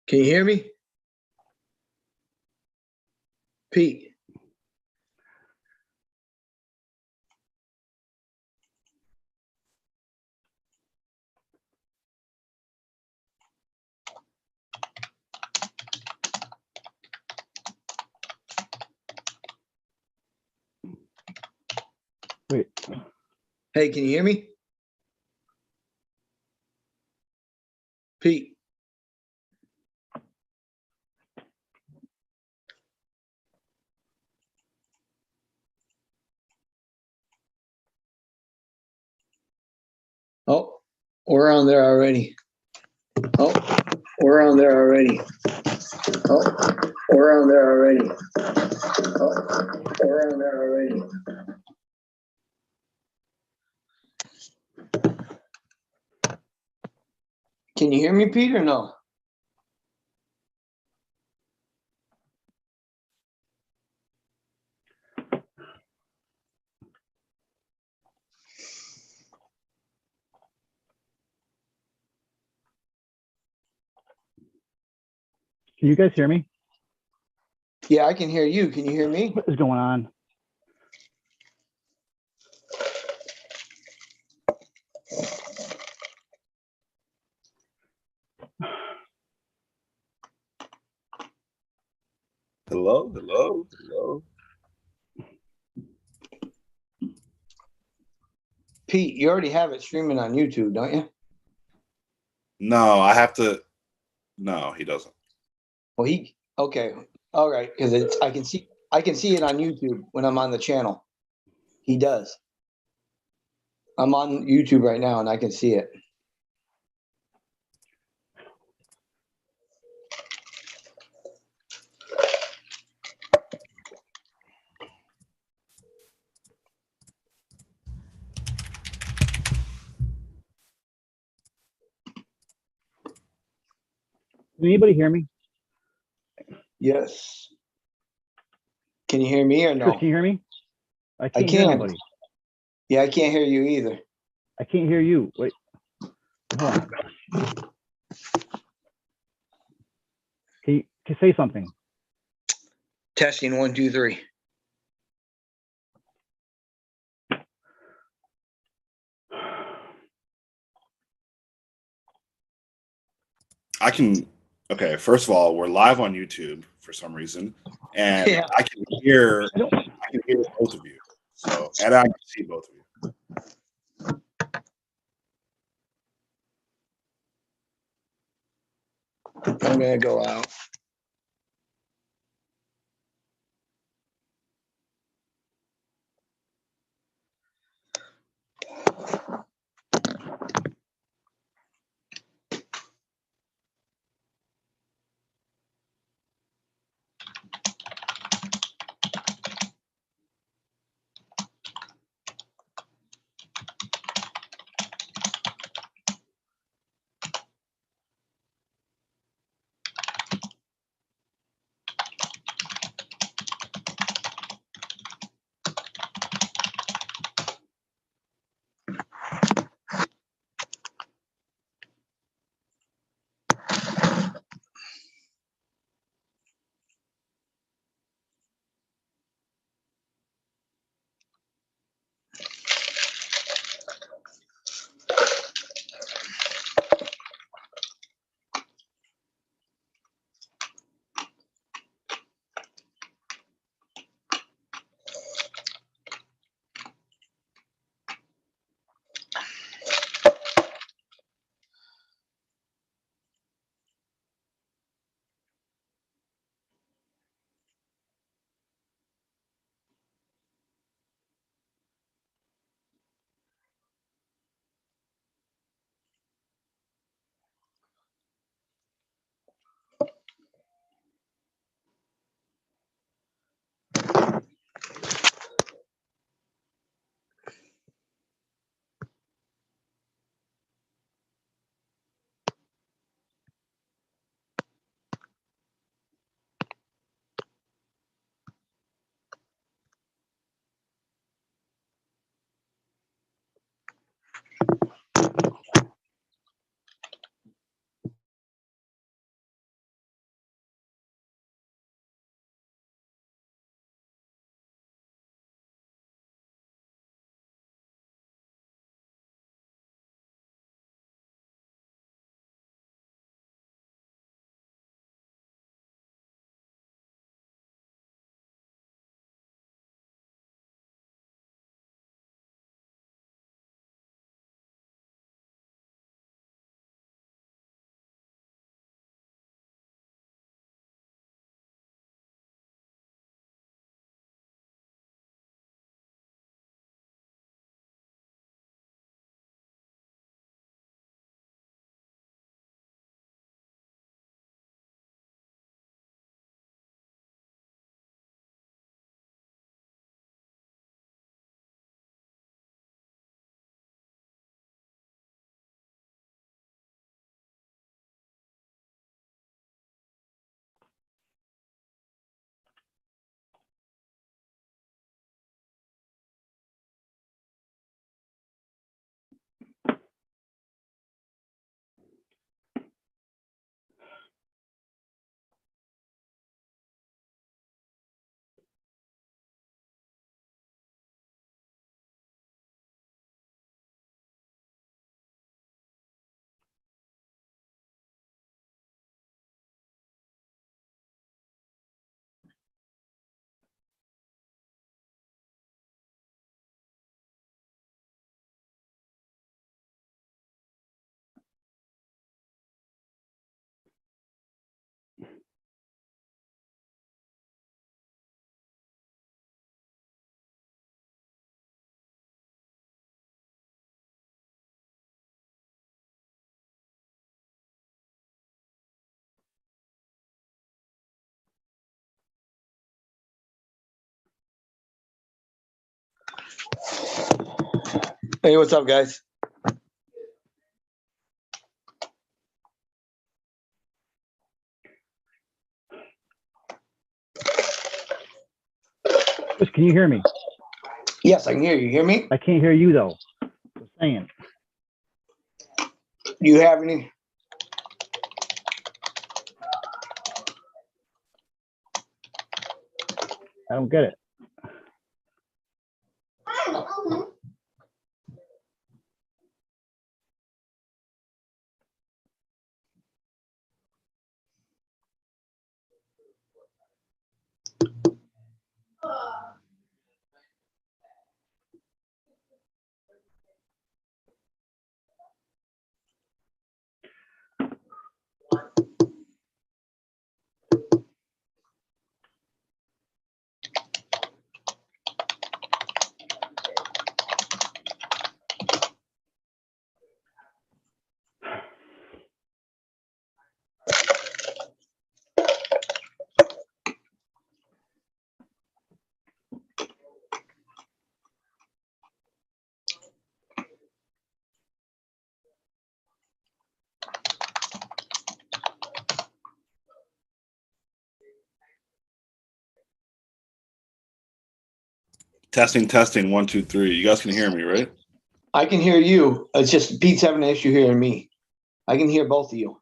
Can you hear me? Pete. Wait. Hey, can you hear me? Pete. Oh, we're on there already. Oh, we're on there already. Oh, we're on there already. Oh, we're on there already. Can you hear me, Pete, or no? Can you guys hear me? Yeah, I can hear you. Can you hear me? What is going on? Hello, hello, hello. Pete, you already have it streaming on YouTube, don't you? No, I have to. No, he doesn't. Well, okay, all right, because I can see it on YouTube when I'm on the channel. He does. I'm on YouTube right now, and I can see it. Can anybody hear me? Yes. Can you hear me or no? Chris, can you hear me? I can't hear anybody. Yeah, I can't hear you either. I can't hear you. Wait. Hold on. Can you say something? Testing 1, 2, 3. I can. Okay, first of all, we're live on YouTube for some reason, and Yeah. I can hear both of you. So, and I can see both of you. I'm gonna go out. Hey, what's up, guys? Chris, can you hear me? Yes, I can hear you. Hear me? I can't hear you though. Just saying. Do you have any? I don't get it. Testing, testing. 1, 2, 3. You guys can hear me, right? I can hear you. It's just Pete's having an issue hearing me. I can hear both of you.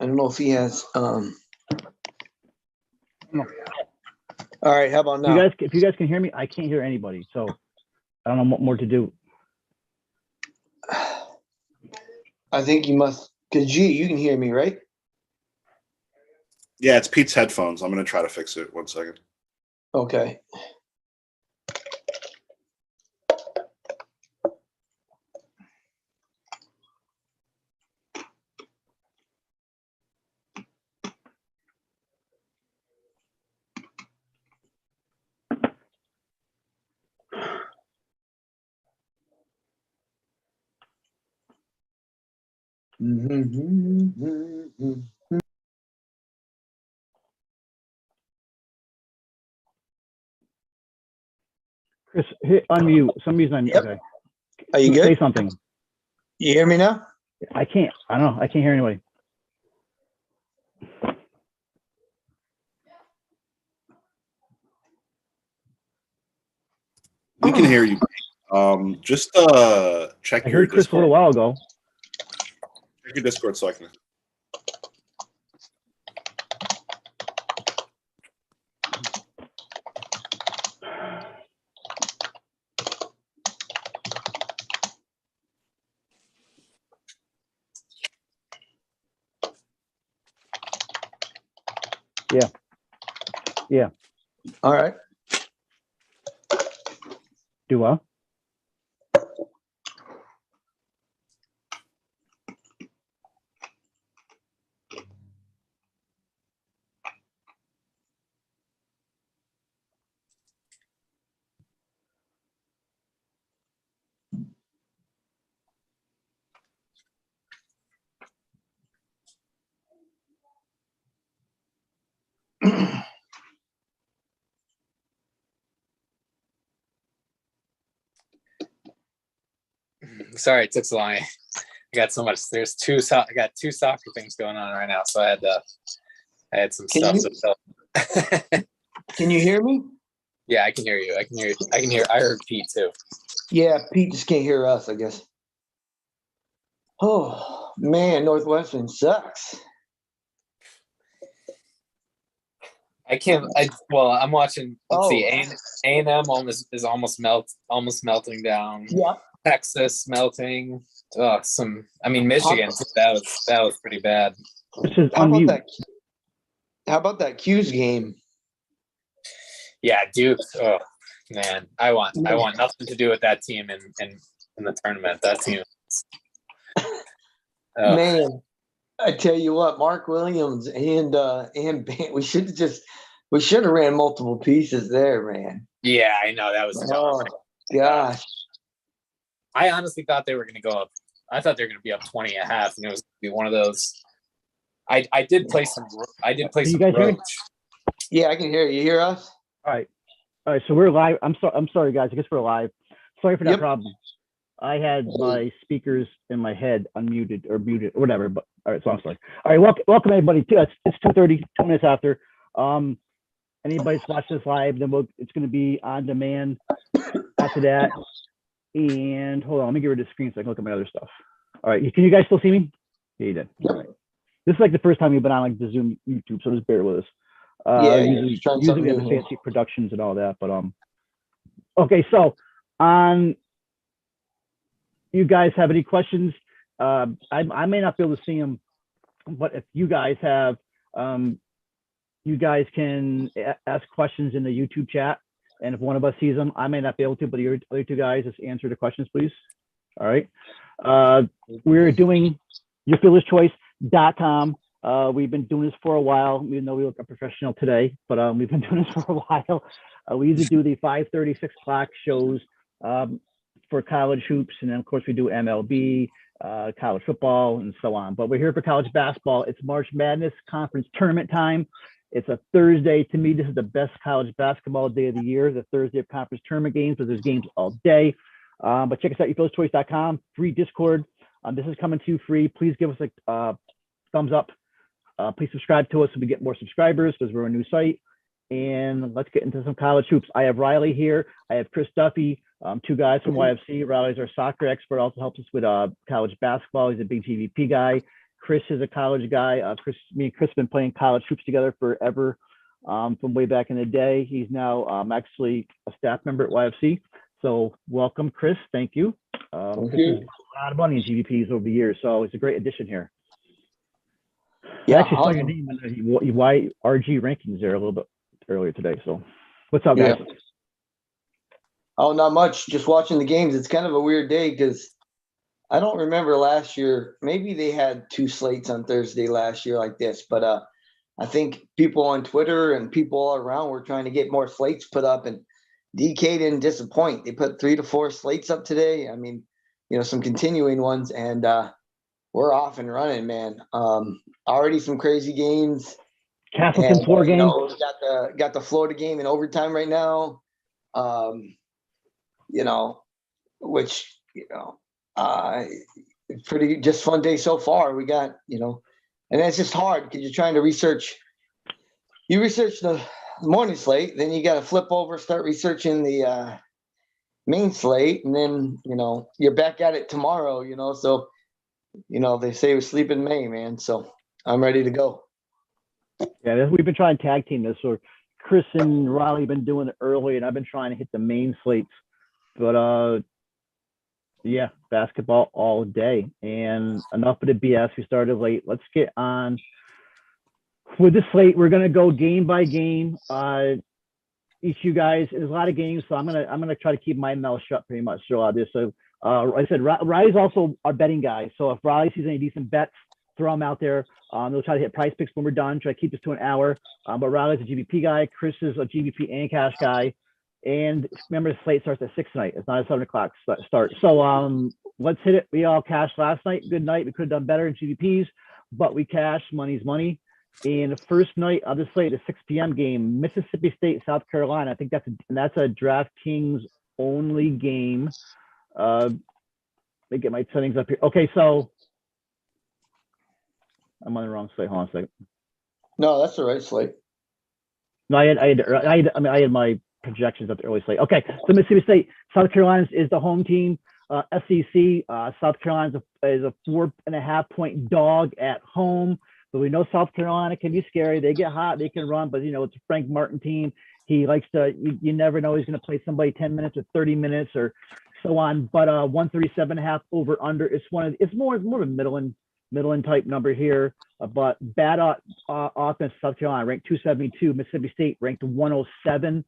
I don't know if he has. No. All right. How about now? If you guys can hear me, I can't hear anybody. So I don't know what more to do. I think you must. Because G, you can hear me, right? Yeah, it's Pete's headphones. I'm going to try to fix it. 1 second. Okay. Chris, hit unmute. Somebody's on. Yep. Okay. Are you Say good? something. You hear me now? I can't. I don't know. I can't hear anybody. We can hear you. Just check I your heard Chris a Discord. little while ago. Check your Discord so I can. Yeah. Yeah. All right. Do what? Sorry, it took so long. I got so much. I got 2 soccer things going on right now, so I had some stuff. Can you hear me? Yeah, I can hear you. I heard Pete too. Yeah, Pete just can't hear us, I guess. Oh, man, Northwestern sucks. I'm watching. Let's see. Oh. A&M is almost melting down. Yeah. Texas melting. Michigan. That was pretty bad. This is How about unmute. that? How about that Q's game? Yeah, Duke. Oh man, I want nothing to do with that team in the tournament. That team. Man, I tell you what, Mark Williams and we should have ran multiple pieces there, man. Yeah, I know that was tough. Oh gosh. I honestly thought they were going to go up. I thought they were going to be up 20 and a half, and it was going to be one of those I did play some. I did play Can you some guys hear me? Roach. Yeah, I can hear you. You hear us? All right. So we're live. I'm sorry, guys. I guess we're live. Sorry for that Yep. problem. I had my speakers in my head unmuted or muted or whatever. But all right, so I'm sorry. All right, welcome everybody. It's 2:30, 2 minutes after. Anybody's watching this live, then it's going to be on demand after that. And hold on, let me get rid of the screen so I can look at my other stuff. All right, can you guys still see me? Yeah, you did. All right. This is like the first time we've been on like the Zoom YouTube, so just bear with us. Yeah, usually trying we something have new here. fancy productions and all that, but okay. So you guys have any questions? I may not be able to see them, but if you guys have, you guys can ask questions in the YouTube chat, and if one of us sees them, I may not be able to, but the other two guys just answer the questions, please. All right. We're doing yourfielderschoice.com. We've been doing this for a while, even though we look professional today, but we've been doing this for a while. We usually do the 5:30, 6 o'clock shows for college hoops, and then of course we do MLB, college football, and so on. But we're here for college basketball. It's March Madness Conference Tournament time. It's a Thursday. To me, this is the best college basketball day of the year, the Thursday of conference tournament games, because there's games all day. But check us out, yourfielderschoice.com, free Discord. This is coming to you free. Please give us a thumbs up. Please subscribe to us so we get more subscribers, because we're a new site. And let's get into some college hoops. I have Riley here. I have Chris Duffy, two guys from YFC. Riley's our soccer expert, also helps us with college basketball. He's a big GVP guy. Chris is a college guy. Me and Chris have been playing college hoops together forever, from way back in the day. He's now actually a staff member at YFC. So welcome, Chris. Thank you. Thank Chris you. has a lot of money in GVPs over the years, so it's a great addition here. Yeah, I actually saw your awesome. name in the YRG rankings there a little bit earlier today. So what's up, guys? Yeah. Oh, not much. Just watching the games. It's kind of a weird day because I don't remember last year. Maybe they had 2 slates on Thursday last year like this, but I think people on Twitter and people all around were trying to get more slates put up, and DK didn't disappoint. They put 3 to 4 slates up today. I mean, some continuing ones, and we're off and running, man. Already some crazy games. Castleton 4 We games. got the Florida game in overtime right now. Which pretty just fun day so far. We got, and it's just hard because you're trying to research. You research the morning slate, then you got to flip over, start researching the main slate, and then you're back at it tomorrow. So they say we sleep in May, man. So I'm ready to go. Yeah, we've been trying to tag team this. So Chris and Riley have been doing it early, and I've been trying to hit the main slates. But yeah, basketball all day. And enough of the BS. We started late. Let's get on with the slate. We're gonna go game by game. Each of you guys, there's a lot of games, so I'm gonna try to keep my mouth shut pretty much throughout this. So like I said, Riley's also our betting guy. So if Riley sees any decent bets, throw them out there. They'll try to hit PrizePicks when we're done. Try to keep this to an hour. But Riley's a GVP guy. Chris is a GVP and cash guy. And remember, the slate starts at 6 tonight. It's not a 7 o'clock start. So let's hit it. We all cashed last night. Good night. We could have done better in GVPs, but we cashed. Money's money. And the first night of the slate, the 6 p.m. game, Mississippi State, South Carolina. I think that's a DraftKings only game. Let me get my settings up here. Okay, so I'm on the wrong slate. Hold on a second. No, that's the right slate. No, I had my projections at the early slate. Okay, so Mississippi State, South Carolina is the home team. SEC, South Carolina is a 4.5-point dog at home. But we know South Carolina can be scary. They get hot, they can run, but it's a Frank Martin team. He likes to. You never know he's going to play somebody 10 minutes or 30 minutes or so on. But 137.5 over under. It's more of a middle type number here. But bad offense. South Carolina ranked 272. Mississippi State ranked 107.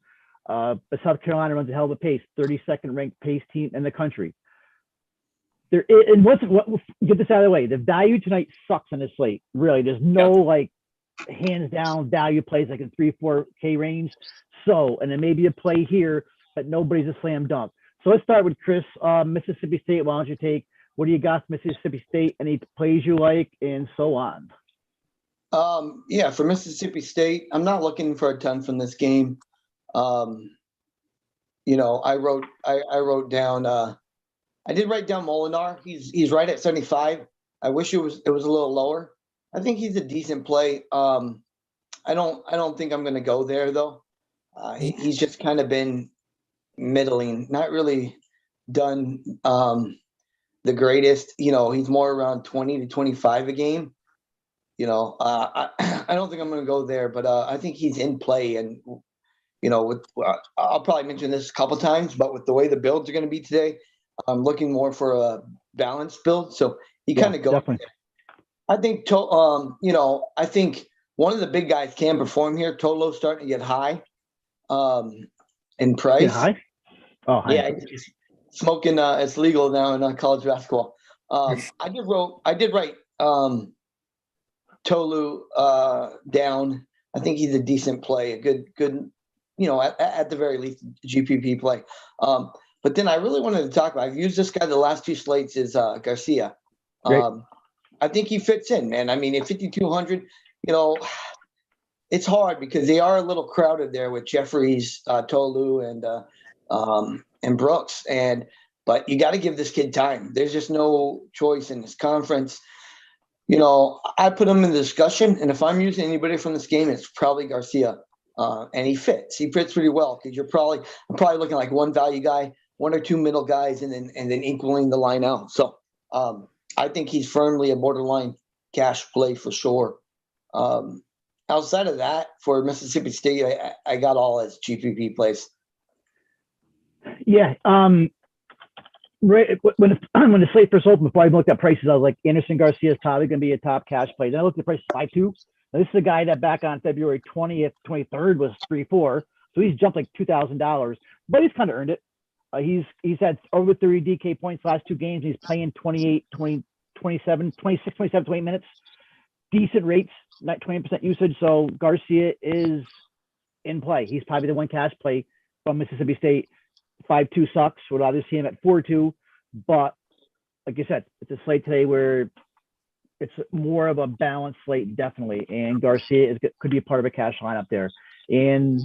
But South Carolina runs a hell of a pace. 32nd ranked pace team in the country. Get this out of the way. The value tonight sucks on this slate. Really, there's no hands down value plays like in 3-4K range. So, and then maybe a play here, but nobody's a slam dunk. So let's start with Chris. Mississippi State. Why don't you take? What do you got from Mississippi State? Any plays you like, and so on. Yeah, for Mississippi State, I'm not looking for a ton from this game. I wrote down. I did write down Molinar. He's right at 75. I wish it was a little lower. I think he's a decent play. I don't think I'm going to go there though. He's just kind of been middling, not really done the greatest. He's more around 20 to 25 a game. I don't think I'm going to go there, but I think he's in play. And I'll probably mention this a couple times, but with the way the builds are going to be today, I'm looking more for a balanced build. So he kind of goes. Definitely. I think I think one of the big guys can perform here. Tolo's starting to get high in price. Get high? Oh, high. Yeah, smoking it's legal now in college basketball. I did write Tolu down. I think he's a decent play, a good at the very least GPP play. But then I really wanted to talk about, I've used this guy the last two slates, is Garcia. I think he fits in, man. I mean, at 5,200, it's hard because they are a little crowded there with Jeffries, Tolu, and Brooks. But you got to give this kid time. There's just no choice in this conference. I put him in the discussion, and if I'm using anybody from this game, it's probably Garcia. And he fits. He fits pretty well because I'm probably looking like one value guy, one or two middle guys, and then equaling the line out. So I think he's firmly a borderline cash play for sure. Outside of that, for Mississippi State, I got all as GPP plays. Yeah. Right when the slate first opened, before I looked at prices, I was like, Anderson Garcia is probably going to be a top cash play. Then I looked at the price 5.2. Now, this is a guy that back on February 20th, 23rd was 3.4. So he's jumped like $2,000, but he's kind of earned it. He's had over 30 DK points last two games. He's playing 28, 20, 27, 26, 27, 28 minutes. Decent rates, not 20% usage. So Garcia is in play. He's probably the one cash play from Mississippi State. 5.2 sucks. Would obviously see him at 4.2, but like I said, it's a slate today where it's more of a balanced slate, definitely. And Garcia could be a part of a cash lineup there. And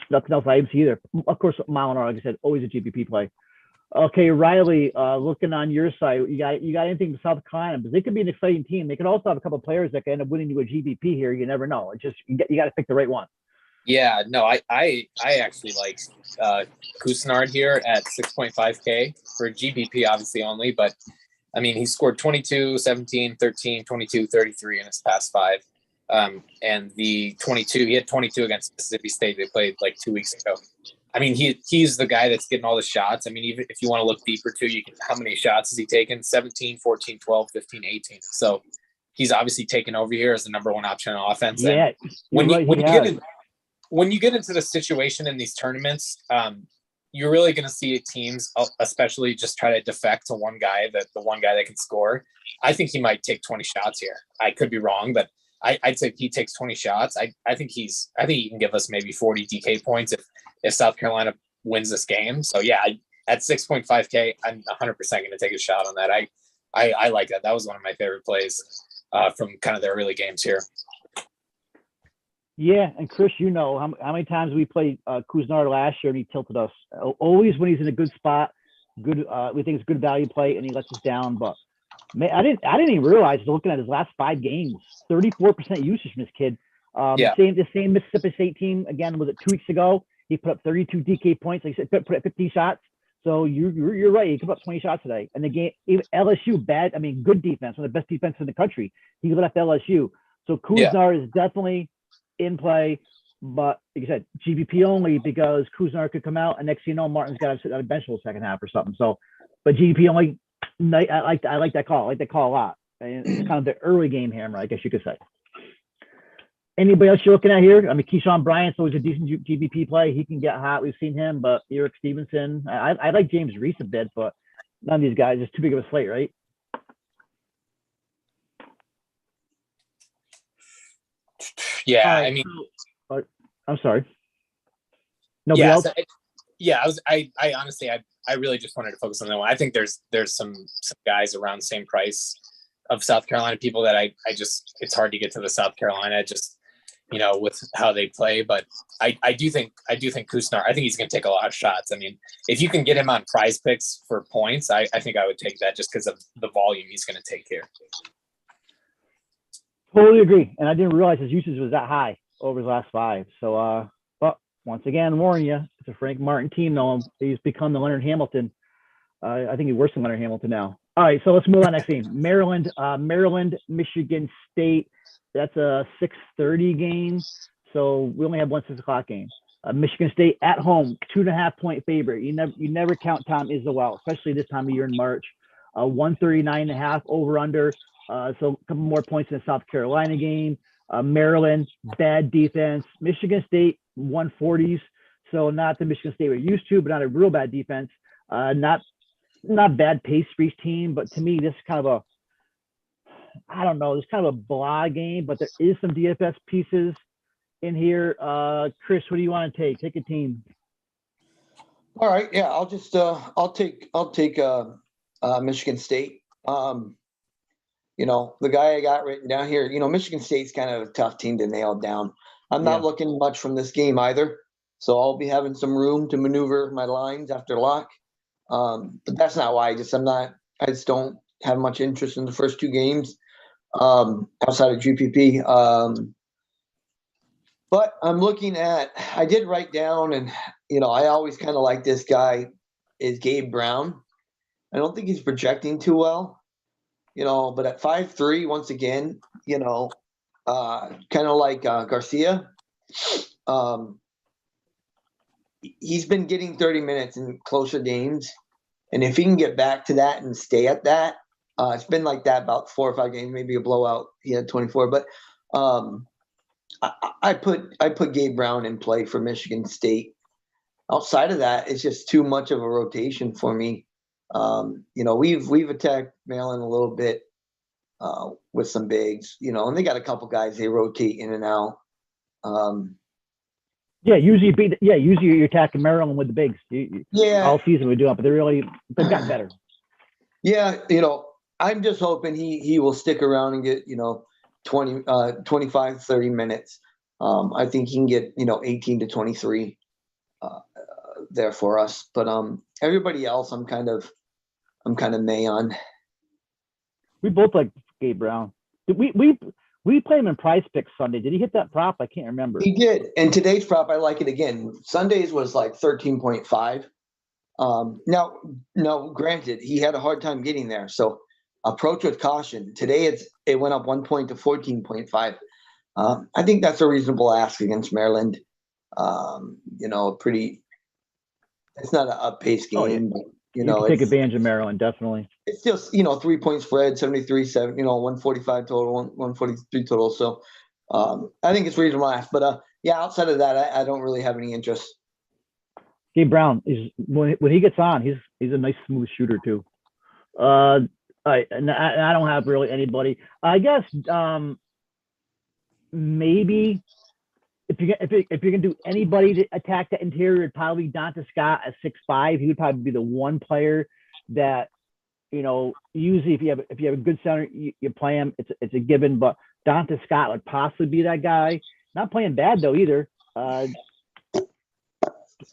nothing else I see either. Of course, Molinar, like I said, always a GPP play. Okay, Riley, looking on your side, you got anything to South Carolina? Because they could be an exciting team. They could also have a couple of players that could end up winning you a GPP here. You never know. It's just you got to pick the right one. Yeah, no, I actually like Cousinard here at 6.5K for GPP, obviously only, but I mean, he scored 22, 17, 13, 22, 33 in his past five. And the 22, he had 22 against Mississippi State. They played like 2 weeks ago. I mean, he's the guy that's getting all the shots. I mean, even if you want to look deeper too, how many shots has he taken? 17, 14, 12, 15, 18. So he's obviously taken over here as the number one option on offense. Yeah. And when you get into the situation in these tournaments, you're really going to see teams, especially just try to defect to one guy, the one guy that can score. I think he might take 20 shots here. I could be wrong, but I'd say if he takes 20 shots, I think he can give us maybe 40 DK points if South Carolina wins this game. So yeah, at 6.5K, I'm 100% going to take a shot on that. I like that. That was one of my favorite plays from kind of the early games here. Yeah, and Chris, how many times we played Cousinard last year and he tilted us. Always when he's in a good spot, we think it's good value play, and he lets us down. But man, I didn't even realize, looking at his last 5 games, 34% usage from this kid. The same Mississippi State team again. Was it 2 weeks ago? He put up 32 DK points. Like I said, put up 15 shots. So you're right. He put up 20 shots today. And the game, even LSU, good defense, one of the best defenses in the country. He left LSU. So Cousinard is definitely in play, but like I said, GPP only, because Cousinard could come out and next thing you know, Martin's got to sit on a bench for the second half or something. So, but GPP only, I like that call. I like that call a lot. And it's kind of the early game hammer, I guess you could say. Anybody else you're looking at here? I mean, Keyshawn Bryant's always a decent GPP play. He can get hot. We've seen him, but Eric Stevenson. I like James Reese a bit, but none of these guys is too big of a slate, right? Yeah, right, I mean, I'm sorry. Nobody else? I honestly, I really just wanted to focus on that one. I think there's some guys around the same price of South Carolina people that I just, it's hard to get to the South Carolina just, with how they play. But I do think Kusnar, I think he's going to take a lot of shots. I mean, if you can get him on PrizePicks for points, I think I would take that just because of the volume he's going to take here. Totally agree. And I didn't realize his usage was that high over his last 5. So, but once again, warn you, it's a Frank Martin team, though. He's become the Leonard Hamilton. I think he's worse than Leonard Hamilton now. All right, so let's move on next game. Maryland, Michigan State. That's a 6:30 game. So we only have one 6 o'clock game. Michigan State at home, 2.5-point favorite. You never count Tom Izzo, especially this time of year in March. 139.5 over under. So a couple more points in the South Carolina game. Maryland, bad defense. Michigan State, 140s. So not the Michigan State we're used to, but not a real bad defense. Not bad pace for each team, but to me, this is kind of it's kind of a blah game, but there is some DFS pieces in here. Chris, what do you want to take? Take a team. All right. Yeah, I'll just I'll take Michigan State. The guy I got written down here, Michigan State's kind of a tough team to nail down. I'm not looking much from this game either. So I'll be having some room to maneuver my lines after lock. But that's not why. I just don't have much interest in the first 2 games outside of GPP. But I'm looking at, I did write down, and, I always kind of like this guy is Gabe Brown. I don't think he's projecting too well, but at 5'3", once again, kind of like Garcia. He's been getting 30 minutes in closer games. And if he can get back to that and stay at that, it's been like that about 4 or 5 games, maybe a blowout. He had 24, but I put Gabe Brown in play for Michigan State. Outside of that, it's just too much of a rotation for me. We've attacked Maryland a little bit with some bigs, and they got a couple guys they rotate in and out. Usually you're attacking Maryland with the bigs. All season we do it, but they've gotten better. Yeah, I'm just hoping he will stick around and get 25, 30 minutes. I think he can get 18 to 23 there for us. But everybody else, I'm kind of may on. We both like Gabe Brown. We played him in PrizePicks Sunday. Did he hit that prop? I can't remember. He did. And today's prop, I like it again. Sunday's was like 13.5. Now, granted, he had a hard time getting there. So approach with caution. Today it went up 1 point to 14.5. I think that's a reasonable ask against Maryland. It's not an up-paced game. But, you can take advantage of Maryland, definitely. It's just, 3-point spread, 73-7, 145 total, 143 total. So I think it's reasonable ask. But outside of that, I don't really have any interest. Gabe Brown is when he gets on, he's a nice smooth shooter too. And I don't have really anybody. I guess maybe if you can do anybody to attack the interior, it'd probably Donta Scott at 6'5". He would probably be the one player that usually if you have a good center, you play him. It's a given. But Donta Scott would possibly be that guy. Not playing bad though either.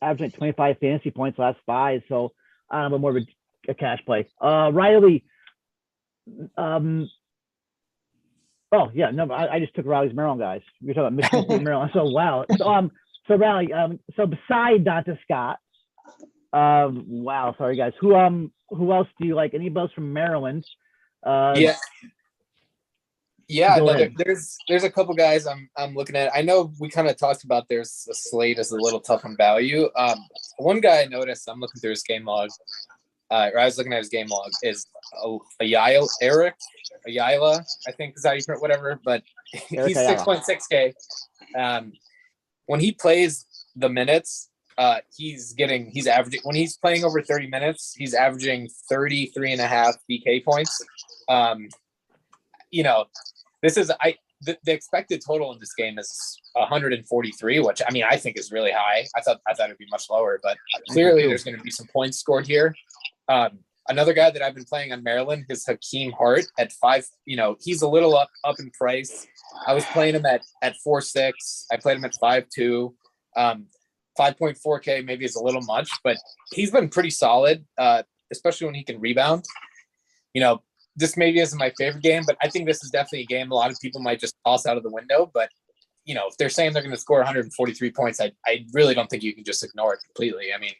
Averaging 25 fantasy points last 5. So I don't know, more of a cash play. Riley. I just took Riley's Maryland guys. You're talking about Michigan State, Maryland. So wow. So Riley. So beside Donta Scott, wow. Sorry guys. Who else do you like? Anybody else from Maryland? There's a couple guys I'm looking at. I know we kind of talked about there's a slate is a little tough on value. One guy I noticed, I'm looking through his game log. I was looking at his game log is Ayala, I think is how you print whatever, but he's 6.6K. When he plays the minutes, he's averaging, when he's playing over 30 minutes, he's averaging 33.5 BK points. This is the expected total in this game is 143, which I think is really high. I thought it'd be much lower, but clearly there's going to be some points scored here. Another guy that I've been playing on Maryland is Hakeem Hart at 5. He's a little up in price. I was playing him at 4.6. I played him at 5.2. 5.4K maybe is a little much, but he's been pretty solid, especially when he can rebound. This maybe isn't my favorite game, but I think this is definitely a game a lot of people might just toss out of the window. But, if they're saying they're going to score 143 points, I really don't think you can just ignore it completely. I mean,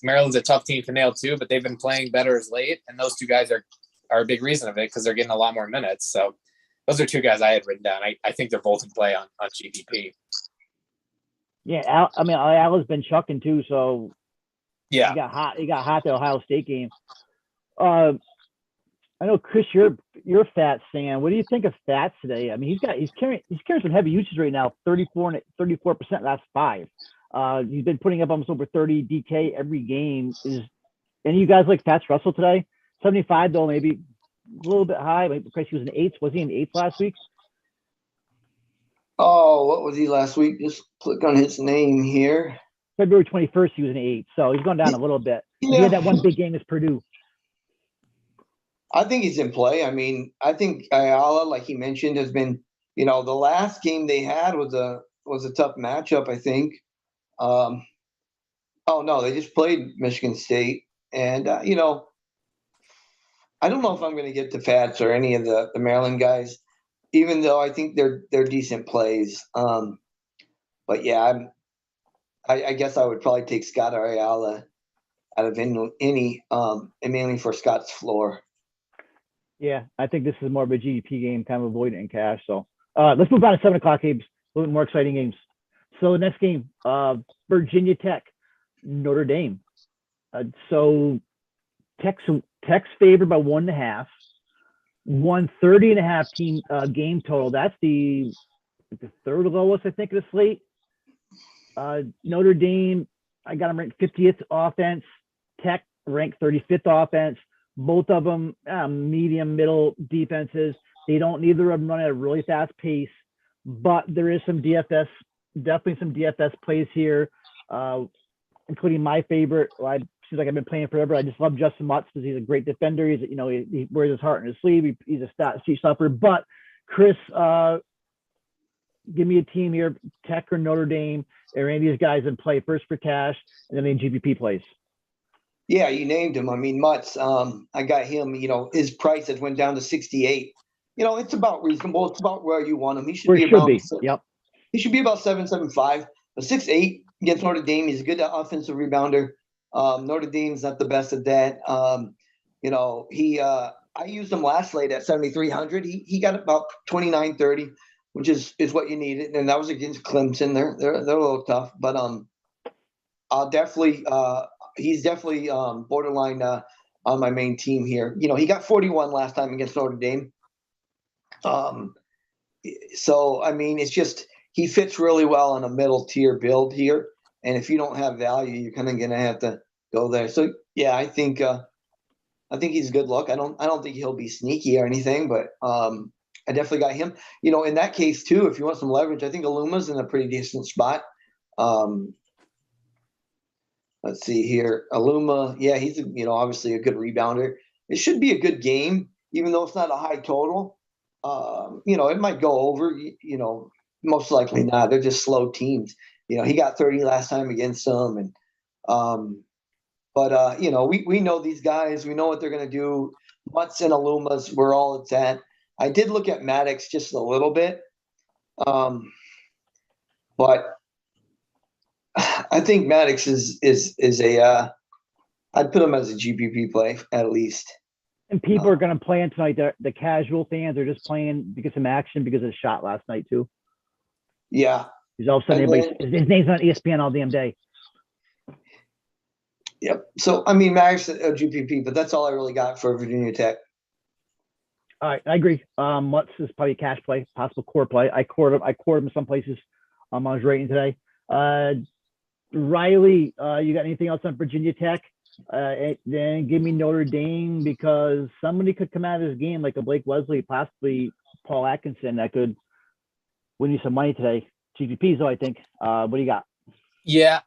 Maryland's a tough team to nail too, but they've been playing better as late, and those two guys are a big reason of it because they're getting a lot more minutes. So those are two guys I had written down. I think they're both in play on GPP. Yeah, Al has been chucking too, so yeah, he got hot the Ohio State game. I know Chris, you're a Fats fan. What do you think of Fats today? I mean, he's carrying some heavy usage right now, 34% last 5. He's been putting up almost over 30 DK every game. Is any of you guys like Fats Russell today? 75 though, maybe a little bit high. Because he was an 8. Was he an 8 last week? Oh, what was he last week? Just click on his name here. February 21st, he was an 8. So he's gone down a little bit. Yeah. He had that one big game against Purdue. I think he's in play. I mean, I think Ayala, like he mentioned, has been, the last game they had was a tough matchup, I think. Oh no, they just played Michigan State. And, I don't know if I'm going to get to Fats or any of the Maryland guys, even though I think they're decent plays. But yeah, I guess I would probably take Scott or Ayala out of any, and mainly for Scott's floor. Yeah, I think this is more of a GDP game, kind of avoiding in cash. So let's move on to 7 o'clock games, a little bit more exciting games. So the next game, Virginia Tech, Notre Dame. So Tech's favored by 1.5, 130.5 team game total. That's the third lowest, I think, of the slate. Notre Dame, I got them ranked 50th offense. Tech ranked 35th offense. Both of them medium middle defenses. Neither of them run at a really fast pace, but there is some DFS, definitely some DFS plays here, including my favorite. Well, seems like I've been playing forever. I just love Justin Mutz because he's a great defender. He wears his heart in his sleeve. He's a stat sheet stuffer. But Chris, give me a team here, Tech or Notre Dame, or any of these guys in play first for cash, and then in GPP plays. Yeah, you named him. I mean, Mutz, I got him, his price has went down to 68. It's about reasonable. It's about where you want him. He should be about. Yep. He should be about 7.75. A 6.8 against Notre Dame. He's a good offensive rebounder. Notre Dame's not the best at that. I used him last slate at 7,300. He got about 29.30, which is what you needed, and that was against Clemson. They're a little tough, but I'll definitely. He's definitely borderline on my main team here. He got 41 last time against Notre Dame. So, I mean, it's just he fits really well on a middle tier build here. And if you don't have value, you're kind of going to have to go there. So, yeah, I think he's a good look. I don't think he'll be sneaky or anything, but I definitely got him. In that case, too, if you want some leverage, I think Aluma's in a pretty decent spot. Let's see here. Aluma, yeah, he's obviously a good rebounder. It should be a good game, even though it's not a high total. It might go over. Most likely not. They're just slow teams. He got 30 last time against them, and we know these guys. We know what they're going to do. Mutz and Aluma's where all it's at. I did look at Maddox just a little bit, but. I think Maddox is a I'd put him as a GPP play at least. And people are going to play him tonight. The casual fans are just playing because of action because of the shot last night too. Yeah. He's all of a sudden his name's on ESPN all damn day. Yep. So I mean Maddox a GPP, but that's all I really got for Virginia Tech. All right, I agree. Mutz is probably a cash play, possible core play. I cored him in some places. I was rating today. Riley, you got anything else on Virginia Tech? Then give me Notre Dame because somebody could come out of this game like a Blake Wesley, possibly Paul Atkinson that could win you some money today. GPPs though, I think. What do you got? Yeah,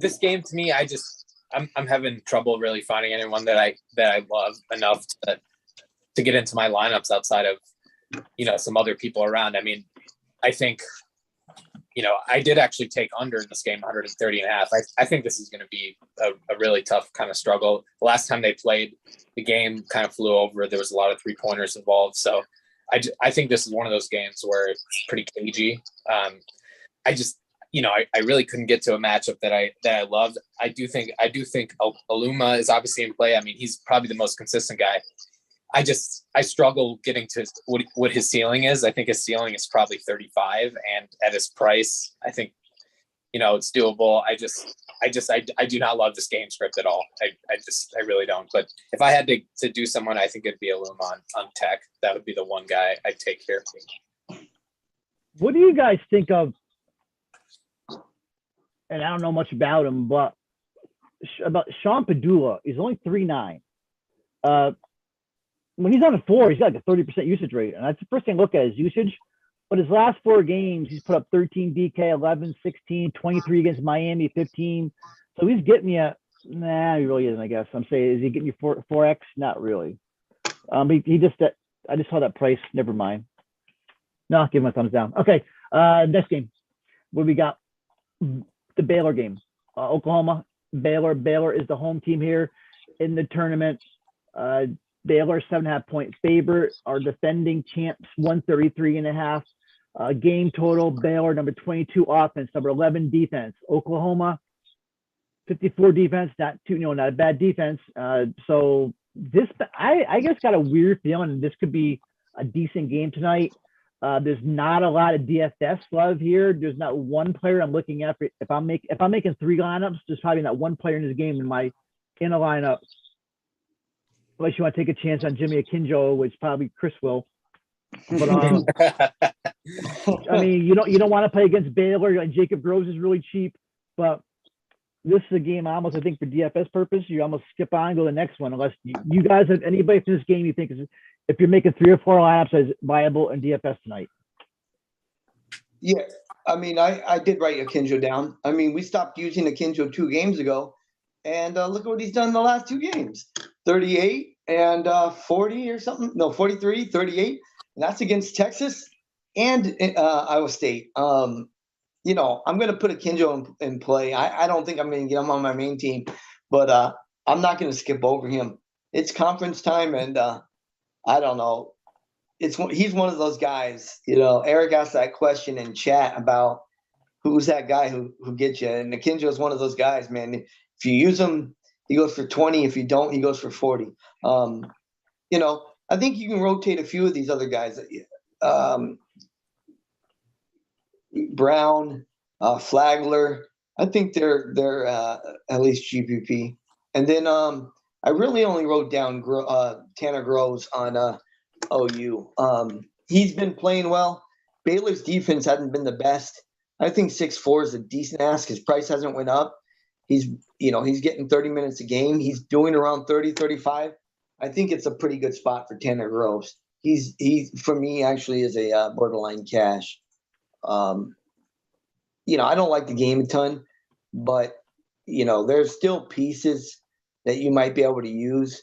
this game to me, I I'm having trouble really finding anyone that I love enough to get into my lineups outside of, some other people around. I mean, I think, I did actually take under in this game, 130.5. I think this is going to be a really tough kind of struggle. The last time they played, the game kind of flew over. There was a lot of 3-pointers involved. So I think this is one of those games where it's pretty cagey. I really couldn't get to a matchup that I loved. I do think Aluma is obviously in play. I mean, he's probably the most consistent guy. I struggle getting to what his ceiling is. I think his ceiling is probably 35, and at his price, I think, it's doable. I do not love this game script at all. I really don't. But if I had to do someone, I think it'd be Aluma on tech. That would be the one guy I'd take here. What do you guys think of? And I don't know much about him, but about Sean Padula. He's only 3.9. When he's on the floor, he's got like a 30% usage rate. And that's the first thing I look at is usage. But his last 4 games, he's put up 13 DK, 11, 16, 23 against Miami, 15. So he's getting you. Nah, he really isn't, I guess. I'm saying, is he getting you 4X? Not really. He just, I just saw that price. Never mind. No, I'll give him a thumbs down. Okay. Next game. What we got? The Baylor game. Oklahoma, Baylor. Baylor is the home team here in the tournament. Baylor 7.5-point favorite. Our defending champs 133.5. Game total. Baylor number 22 offense, number 11 defense. Oklahoma 54 defense. Not a bad defense. So this, I guess, got a weird feeling this could be a decent game tonight. There's not a lot of DFS love here. There's not one player I'm looking at. If I'm making 3 lineups, there's probably not one player in this game in a lineup. Unless you want to take a chance on Jimmy Akinjo, which probably Chris will. But I mean, you don't want to play against Baylor. And Jacob Groves is really cheap, but this is a game I think for DFS purpose, you almost skip on and go to the next one unless you guys have anybody from this game you think is, if you're making 3 or 4 lineups, is viable in DFS tonight. Yeah, I mean, I did write Akinjo down. I mean, we stopped using Akinjo 2 games ago, and look at what he's done in the last 2 games. 38 and 40 or something. No, 43, 38. And that's against Texas and Iowa State. I'm going to put Akinjo in play. I don't think I'm going to get him on my main team, but I'm not going to skip over him. It's conference time, and I don't know. He's one of those guys. Eric asked that question in chat about who's that guy who gets you, and Akinjo is one of those guys, man. If you use him, he goes for 20. If you don't, he goes for 40. I think you can rotate a few of these other guys. Brown, Flagler. I think they're at least GPP. And then I really only wrote down Tanner Groves on OU. He's been playing well. Baylor's defense hasn't been the best. I think 6'4" is a decent ask. His price hasn't went up. He's getting 30 minutes a game. He's doing around 30, 35. I think it's a pretty good spot for Tanner Groves. He for me actually is a borderline cash. I don't like the game a ton, but there's still pieces that you might be able to use.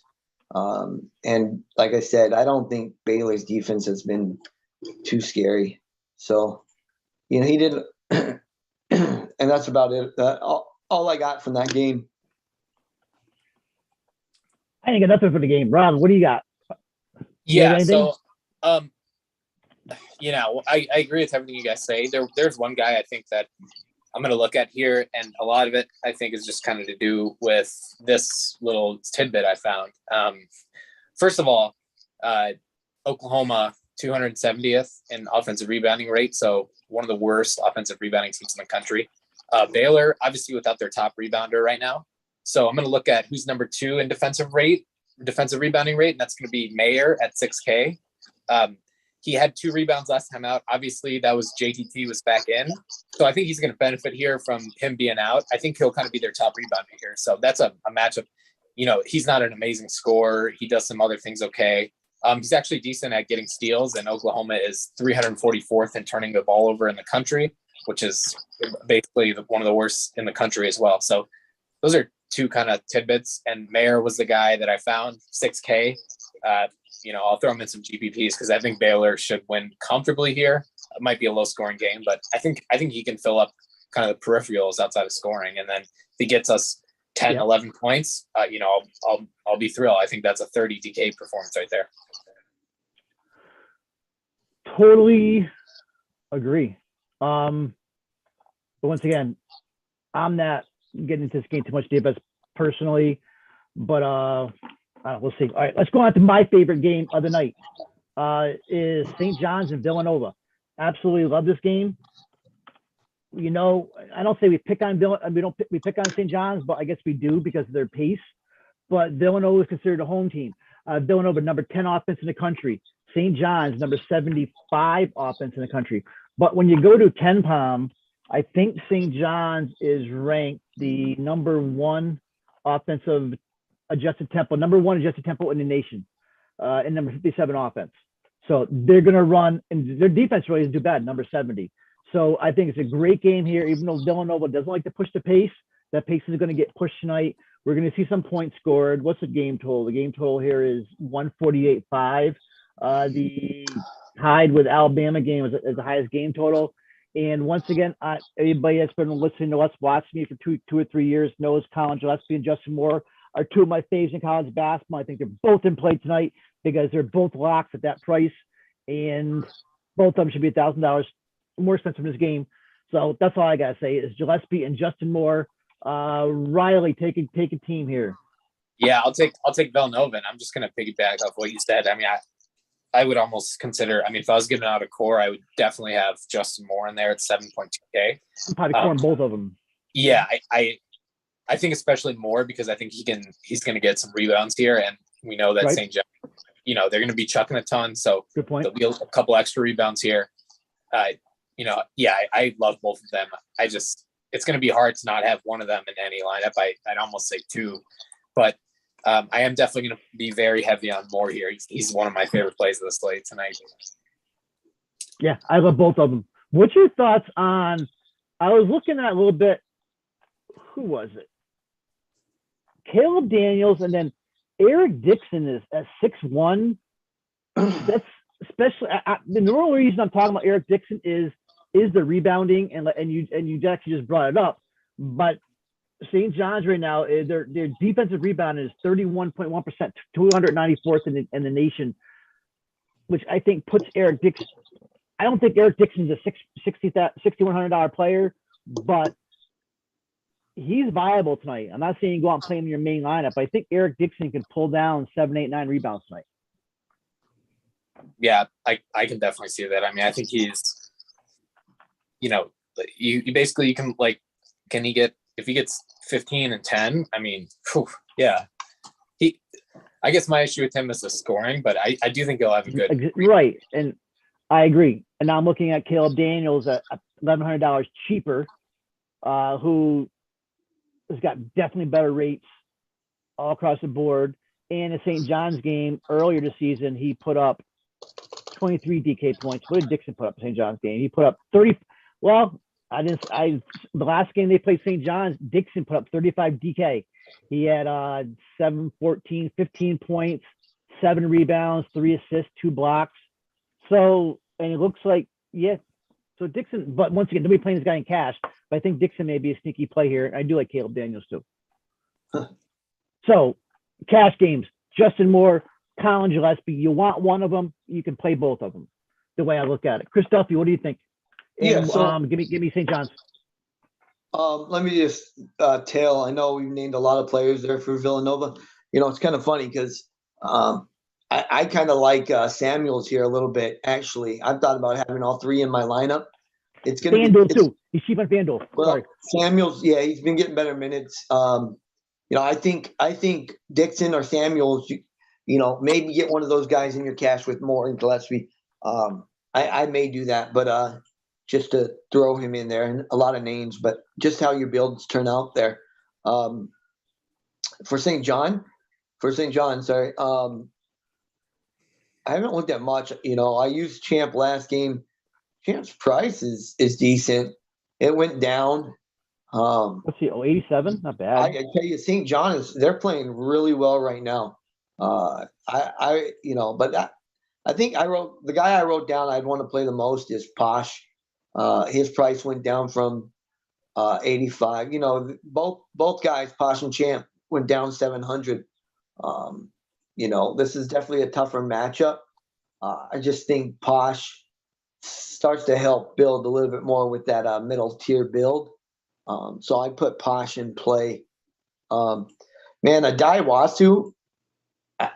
And like I said, I don't think Baylor's defense has been too scary. So, he did, and that's about it. All I got from that game. I ain't got nothing for the game. Rob, what do you got? Yeah, so I agree with everything you guys say. There's one guy I think that I'm going to look at here, and a lot of it I think is just kind of to do with this little tidbit I found. First of all, Oklahoma 270th in offensive rebounding rate, so one of the worst offensive rebounding teams in the country. Baylor, obviously without their top rebounder right now. So I'm going to look at who's number 2 in defensive rebounding rate, and that's going to be Mayer at 6K. He had 2 rebounds last time out. Obviously, that was JTT was back in. So I think he's going to benefit here from him being out. I think he'll kind of be their top rebounder here. So that's a matchup. He's not an amazing scorer. He does some other things okay. He's actually decent at getting steals, and Oklahoma is 344th in turning the ball over in the country, which is basically one of the worst in the country as well. So those are two kind of tidbits, and Mayer was the guy that I found 6K. I'll throw him in some GPPs because I think Baylor should win comfortably here. It might be a low scoring game, but I think he can fill up kind of the peripherals outside of scoring. And then if he gets us 10, 11 points, I'll be thrilled. I think that's a 30 DK performance right there. Totally agree. But once again, I'm not getting into this game too much DFS personally, but we'll see. All right, let's go on to my favorite game of the night. Is St. John's and Villanova. Absolutely love this game. I don't say we pick on we pick on St. John's, but I guess we do because of their pace. But Villanova is considered a home team. Villanova, number 10 offense in the country. St. John's, number 75 offense in the country. But when you go to Ken Palm, I think St. John's is ranked the number one offensive adjusted tempo in the nation, and number 57 offense. So they're going to run, and their defense really isn't too bad, number 70. So I think it's a great game here, even though Villanova doesn't like to push the pace. That pace is going to get pushed tonight. We're going to see some points scored. What's the game total? The game total here is 148.5. The tied with Alabama game is the highest game total. And once again, everybody that's been listening to us, watching me for two or 3 years knows Colin Gillespie and Justin Moore are two of my faves in college basketball. I think they're both in play tonight because they're both locks at that price. And both of them should be $1,000 more expensive in this game. So that's all I got to say is Gillespie and Justin Moore. Riley, take a team here. Yeah, I'll take Villanova, and I'm just going to piggyback off what you said. I mean, I would almost consider, if I was giving out a core, I would definitely have Justin Moore in there at 7.2K. I'm probably coring both of them. Yeah, I think especially Moore because I think he's going to get some rebounds here, and we know that St. John, they're going to be chucking a ton, so good point. There'll be a couple extra rebounds here. I love both of them. It's going to be hard to not have one of them in any lineup. I'd almost say two, but I am definitely going to be very heavy on Moore here. He's one of my favorite plays of the slate tonight. Yeah, I love both of them. What's your thoughts on? I was looking at a little bit. Who was it? Caleb Daniels, and then Eric Dixon is at 6'1". That's especially the only reason I'm talking about Eric Dixon is the rebounding, and you actually just brought it up. But St. John's right now, their defensive rebound is 31.1%, 294th in the nation, which I think puts Eric Dixon. I don't think Eric Dixon's a $6,100 player, but he's viable tonight. I'm not saying you go out and play him in your main lineup, but I think Eric Dixon can pull down 7, 8, 9 rebounds tonight. Yeah, I can definitely see that. I think he's, you basically, you can can he get, if he gets 15 and 10, yeah. I guess my issue with him is the scoring, but I do think he'll have a good. Right, and I agree. And now I'm looking at Caleb Daniels at $1,100 cheaper, who has got definitely better rates all across the board. And in St. John's game earlier this season, he put up 23 DK points. What did Dixon put up in St. John's game? He put up 30. Well, the last game they played St. John's, Dixon put up 35 DK. He had 7, 14, 15 points, 7 rebounds, 3 assists, 2 blocks. So, and it looks like, yeah. So Dixon, but once again, nobody playing this guy in cash. But I think Dixon may be a sneaky play here. I do like Caleb Daniels too. So, cash games, Justin Moore, Colin Gillespie. You want one of them, you can play both of them. The way I look at it. Chris Duffy, what do you think? And, give me St. John's. Let me just tail. I know we've named a lot of players there for Villanova. It's kind of funny because I kind of like Samuels here a little bit. Actually, I've thought about having all 3 in my lineup. It's going to FanDuel too. He's cheap on FanDuel. Well, sorry. Samuels, yeah, he's been getting better minutes. I think Dixon or Samuels, maybe get one of those guys in your cash with Moore and Gillespie. I may do that, but just to throw him in there, and a lot of names, but just how your builds turn out there. For St. John, sorry. I haven't looked at much. I used Champ last game. Champ's price is decent. It went down. Let's see. Oh, 87, not bad. I tell you, St. John they're playing really well right now. But I think the guy I wrote down I'd want to play the most is Posh. His price went down from 85. Both guys, Posh and Champ, went down 700. This is definitely a tougher matchup. I just think Posh starts to help build a little bit more with that middle tier build. So I put Posh in play. Adai Wasu, I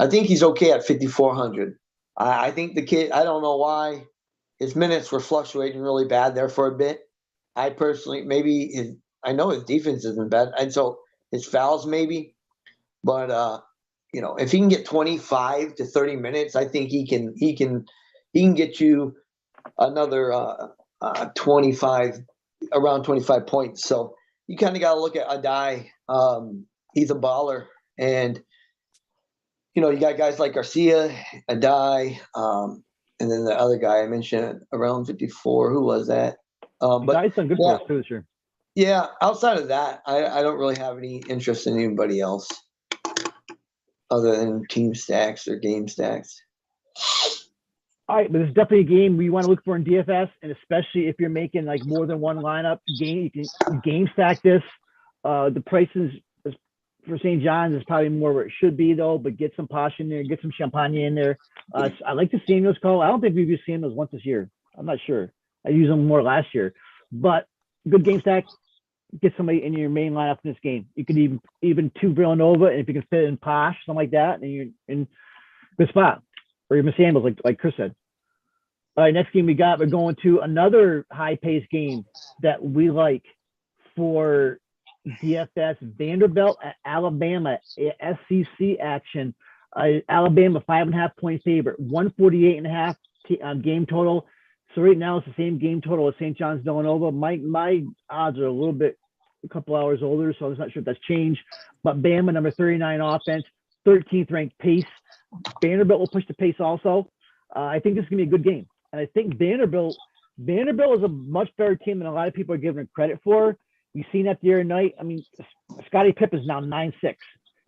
think he's okay at 5,400. I think the kid, I don't know why his minutes were fluctuating really bad there for a bit. I personally, I know his defense isn't bad, and so his fouls maybe, but if he can get 25 to 30 minutes, I think he can get you another 25, around 25 points. So you kind of got to look at Adai. He's a baller, and you got guys like Garcia, Adai, and then the other guy I mentioned around 54. Who was that? But Adai's done good for us too, sure. Yeah, outside of that, I don't really have any interest in anybody else other than team stacks or game stacks. All right, but it's definitely a game we want to look for in DFS, and especially if you're making like more than one lineup game, you can game stack this. The prices for St. John's is probably more where it should be though, but get some Posh in there, get some Champagne in there. I like the Samuels call. I don't think we've used Samuels once this year. I'm not sure. I used them more last year, but good game stack. Get somebody in your main lineup in this game. You could even two Villanova, and if you can fit in Posh, something like that, and you're in good spot. Or even Samuels, like Chris said. All right, next game we're going to another high-paced game that we like for DFS. Vanderbilt at Alabama, SEC action. Alabama 5.5-point favorite, 148.5 game total. So right now it's the same game total as St. John's Villanova. My odds are a couple hours older, so I'm not sure if that's changed. But Bama, number 39 offense, 13th ranked pace. Vanderbilt will push the pace also. I think this is going to be a good game. And I think Vanderbilt is a much better team than a lot of people are giving it credit for. You've seen that the other night. I mean, Scottie Pippen is now 9-6.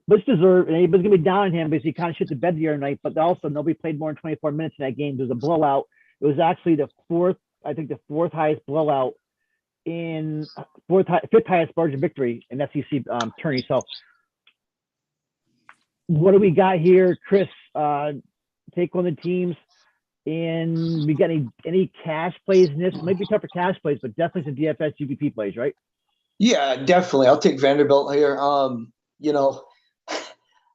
But it's deserved, and everybody's going to be down on him because he kind of shit the bed the other night. But also, nobody played more than 24 minutes in that game. There's a blowout. It was actually the fourth highest blowout fifth highest margin victory in SEC tourney. So what do we got here, Chris? Take one of the teams, and we got any cash plays in this? It might be tough for cash plays, but definitely some DFS GPP plays, right? Yeah, definitely. I'll take Vanderbilt here.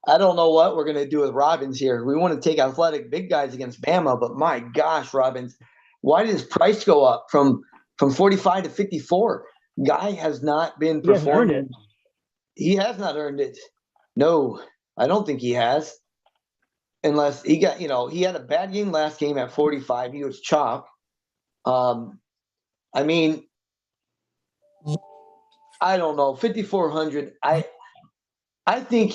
I don't know what we're gonna do with Robbins here. We want to take athletic big guys against Bama, but my gosh, Robbins, why did his price go up from 45 to 54? Guy has not been performing. He has not earned it. No, I don't think he has. Unless he got, he had a bad game last game at 45. He was chalk. I don't know. 5,400. I think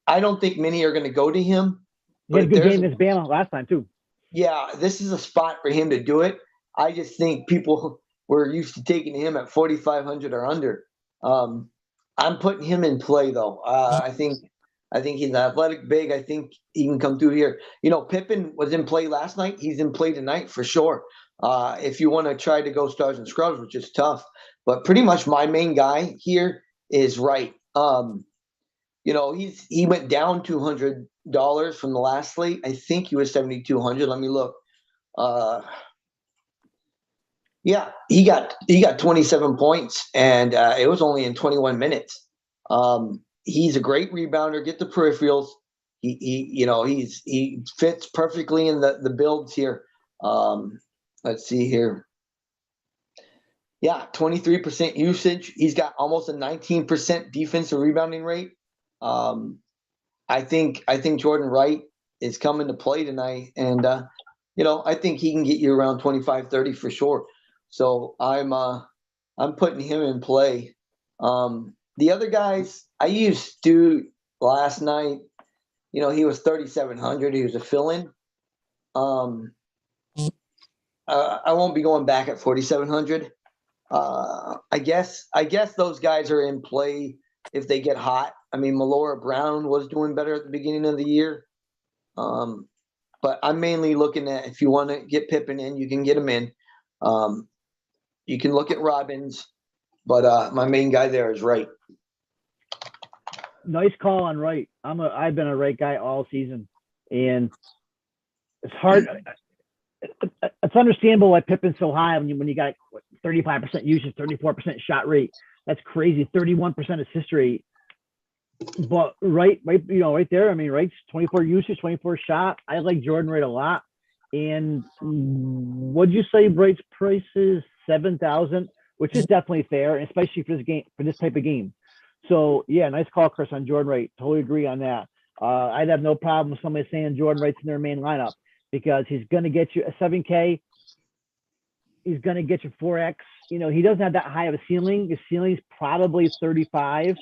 I don't think many are going to go to him. He had a good game against Bama last time too. Yeah, this is a spot for him to do it. I just think people were used to taking him at 4,500 or under. I'm putting him in play though. I think he's an athletic big. I think he can come through here. Pippen was in play last night. He's in play tonight for sure. If you want to try to go stars and scrubs, which is tough, but pretty much my main guy here is Wright. He went down $200 from the last slate. I think he was 7,200. Let me look. Yeah, he got 27 points, and it was only in 21 minutes. He's a great rebounder. Get the peripherals. He fits perfectly in the builds here. Let's see here. Yeah, 23% usage. He's got almost a 19% defensive rebounding rate. I think Jordan Wright is coming to play tonight, and I think he can get you around 25-30 for sure. So I'm putting him in play. The other guys, I used Stu last night. He was 3,700. He was a fill-in. I won't be going back at 4,700. I guess those guys are in play if they get hot. I mean, Malora Brown was doing better at the beginning of the year. But I'm mainly looking at if you want to get Pippen in, you can get him in. You can look at Robbins, but my main guy there is Wright. Nice call on Wright. I've been a Wright guy all season, and it's hard. It's understandable why Pippen's so high when you got 35% usage, 34% shot rate. That's crazy. 31% assist rate. But right there. I mean, Wright's 24 usage, 24 shot. I like Jordan Wright a lot. And what'd you say? Wright's price is $7,000, which is definitely fair, especially for this game, for this type of game. So yeah, nice call, Chris, on Jordan Wright. Totally agree on that. I'd have no problem with somebody saying Jordan Wright's in their main lineup because he's going to get you a 7K. He's going to get you 4X. You know, he doesn't have that high of a ceiling. His ceiling's probably 35.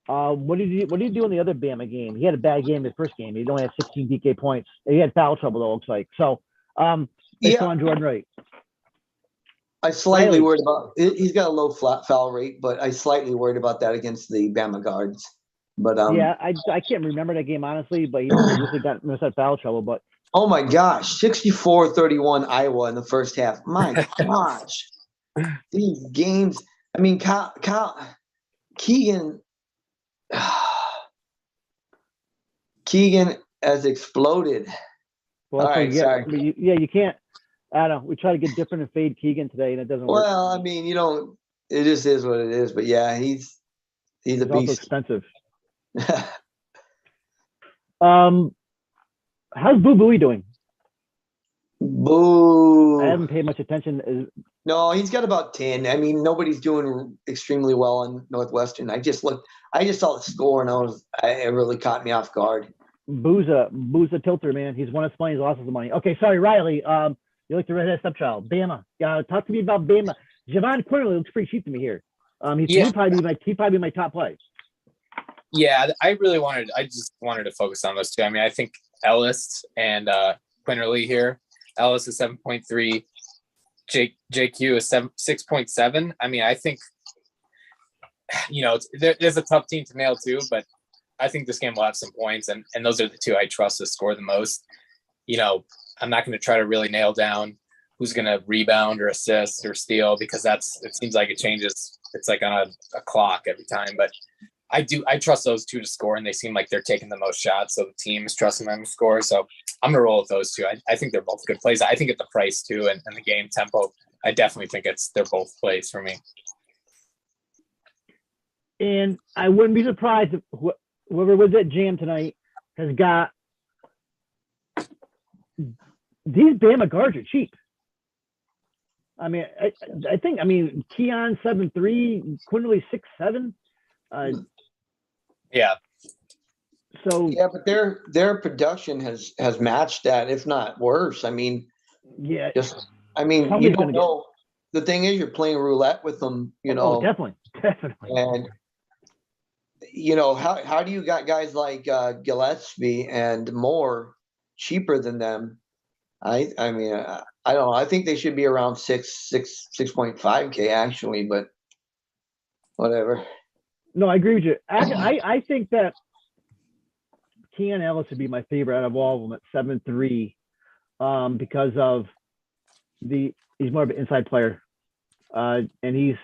What did he do in the other Bama game? He had a bad game in the first game. He only had 16 DK points. He had foul trouble, though, it looks like. So, it's on Jordan Wright. I slightly worried about. He's got a low flat foul rate, but I slightly worried about that against the Bama guards. But yeah, I can't remember that game honestly, but he usually must have foul trouble. But oh my gosh, 64-31 Iowa in the first half. My gosh, these games. I mean, Keegan has exploded. Well, all right, sorry. You can't. I don't know. We try to get different and fade Keegan today, and it doesn't work. Well, I mean, it just is what it is. But yeah, he's a beast. Also expensive. How's Boo Booey doing? Boo. I haven't paid much attention. No, he's got about 10. I mean, nobody's doing extremely well on Northwestern. I just saw the score, and it really caught me off guard. Boo's a tilter, man. He's won his money, he's lost his money. Okay, sorry, Riley. You like the redhead stepchild. Bama. Talk to me about Bama. Javon Quinterly looks pretty cheap to me here. He'd probably be my top play. Yeah, I just wanted to focus on those two. I mean, I think Ellis and Quinterly here. Ellis is 7.3. JQ is 6.7. I mean, I think, there's a tough team to nail too, but I think this game will have some points, and those are the two I trust to score the most. I'm not going to try to really nail down who's going to rebound or assist or steal because it seems like it changes. It's like on a clock every time, but I trust those two to score, and they seem like they're taking the most shots, so the team is trusting them to score. So I'm gonna roll with those two. I think they're both good plays. I think at the price too, and the game tempo, I definitely think they're both plays for me. And I wouldn't be surprised if whoever was at Jam tonight has got these Bama guards are cheap. I mean, I think Keon 7.3, Quinterly 6.7. Yeah. So yeah, but their production has matched that, if not worse. I mean, yeah. You don't know. The thing is, you're playing roulette with them. Oh, definitely. And how do you got guys like Gillespie and Moore cheaper than them? I mean, I don't know. I think they should be around 6.5K actually, but whatever. No, I agree with you. I think that Keon Ellis would be my favorite out of all of them at 7.3 because of he's more of an inside player. And he's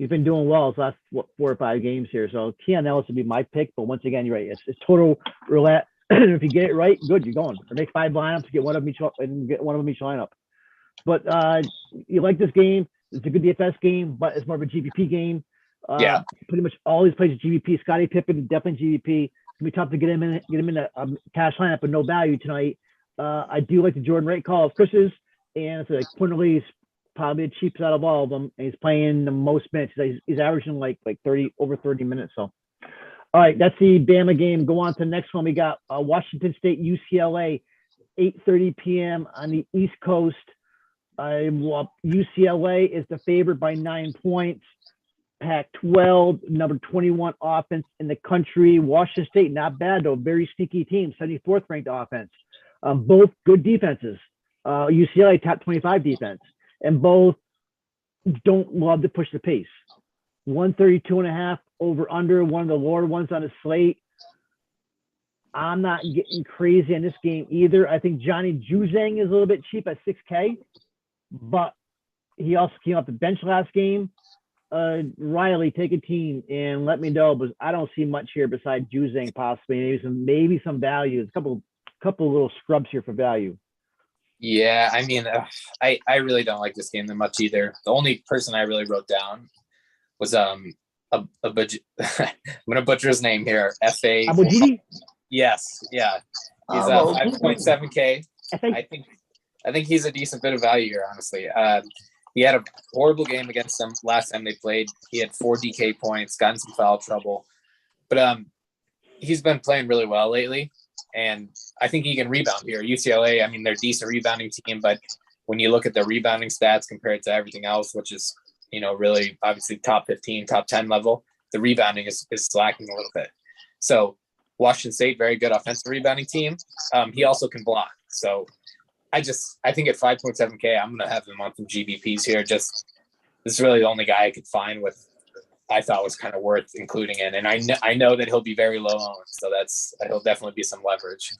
been doing well his last 4 or 5 games here. So Keon Ellis would be my pick. But once again, you're right. It's total roulette. If you get it right, good, you're going. Or make 5 lineups, get one of them each lineup. But you like this game. It's a good DFS game, but it's more of a GPP game. Yeah. Pretty much all these plays are GVP. Scottie Pippen, definitely GVP. It's gonna be tough to get him in a cash lineup, but no value tonight. I do like the Jordan Wright call of Chris's, and it's like Quinterly's probably the cheapest out of all of them, and he's playing the most minutes. He's averaging like over 30 minutes. So, all right, that's the Bama game. Go on to the next one. We got Washington State, UCLA, 8:30 p.m. on the East Coast. UCLA is the favorite by 9 points. Pac-12, number 21 offense in the country. Washington State, not bad though. Very sneaky team, 74th ranked offense. Both good defenses. UCLA top 25 defense, and both don't love to push the pace. 132.5 over under, one of the lower ones on the slate. I'm not getting crazy in this game either. I think Johnny Juzang is a little bit cheap at 6K, but he also came off the bench last game. Riley, take a team and let me know, but I don't see much here besides Juzang possibly. Maybe some value. A couple little scrubs here for value. Yeah, I mean, I really don't like this game that much either. The only person I really wrote down was I'm gonna butcher his name here. F.A. Abogidi? Yes, yeah. He's 5.7K. I think he's a decent bit of value here, honestly. He had a horrible game against them last time they played. He had 4 DK points, got in some foul trouble. But he's been playing really well lately, and I think he can rebound here. UCLA, I mean, they're a decent rebounding team, but when you look at their rebounding stats compared to everything else, which is, really obviously top 15, top 10 level, the rebounding is slacking a little bit. So Washington State, very good offensive rebounding team. He also can block. So I think at 5.7K, I'm going to have him on some GBPs here. This is really the only guy I could find I thought was kind of worth including in. And I know that he'll be very low owned. So he'll definitely be some leverage.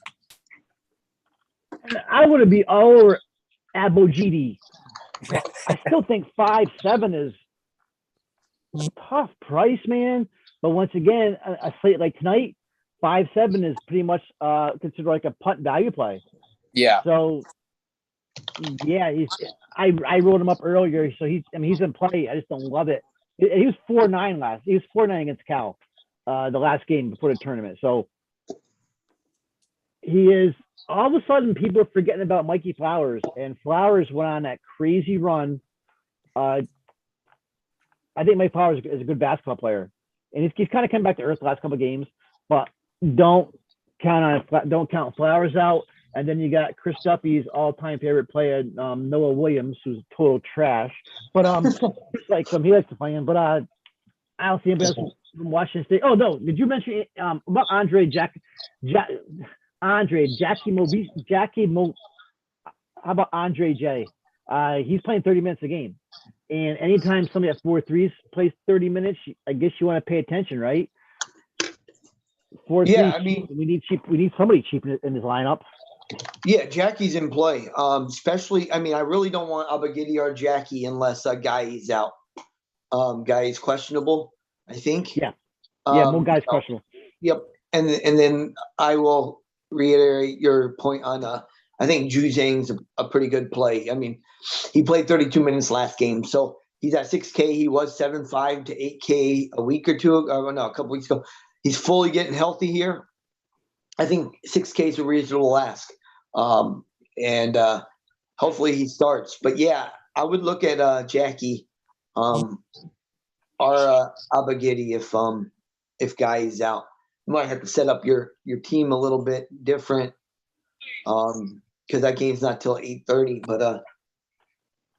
I would be all over Abogidi. I still think 5.7 is a tough price, man. But once again, a slate like tonight, 5.7 is pretty much considered like a punt value play. Yeah. So, yeah, I rolled him up earlier, so he's in play. I just don't love it. He was 4.9 He was 4.9 against Cal, the last game before the tournament. So he is. All of a sudden, people are forgetting about Mikey Flowers, and Flowers went on that crazy run. I think Mike Flowers is a good basketball player, and he's kind of come back to earth the last couple of games. But don't count Flowers out. And then you got Chris Duffy's all-time favorite player, Noah Williams, who's total trash. But he likes to play him. But I don't see anybody else from Washington State. Oh no, did you mention about Andre Jackie Mo? How about Andre J? He's playing 30 minutes a game, and anytime somebody at 4.3s plays 30 minutes, I guess you want to pay attention, right? 4.3. Yeah, I mean, we need somebody cheap in his lineup. Yeah, Jackie's in play. Especially, I mean, I really don't want Abogidi or Jackie unless Guy is out. Guy is questionable, I think. Yeah. Yeah, more guys questionable. Yep. And then I will reiterate your point on I think Juzang's a pretty good play. I mean, he played 32 minutes last game, so he's at 6K. He was 7.5 to 8K a couple weeks ago. He's fully getting healthy here. I think 6K is a reasonable ask. And hopefully he starts. But yeah, I would look at Jackie or Abogidi if Guy is out. You might have to set up your team a little bit different because that game's not till 8:30.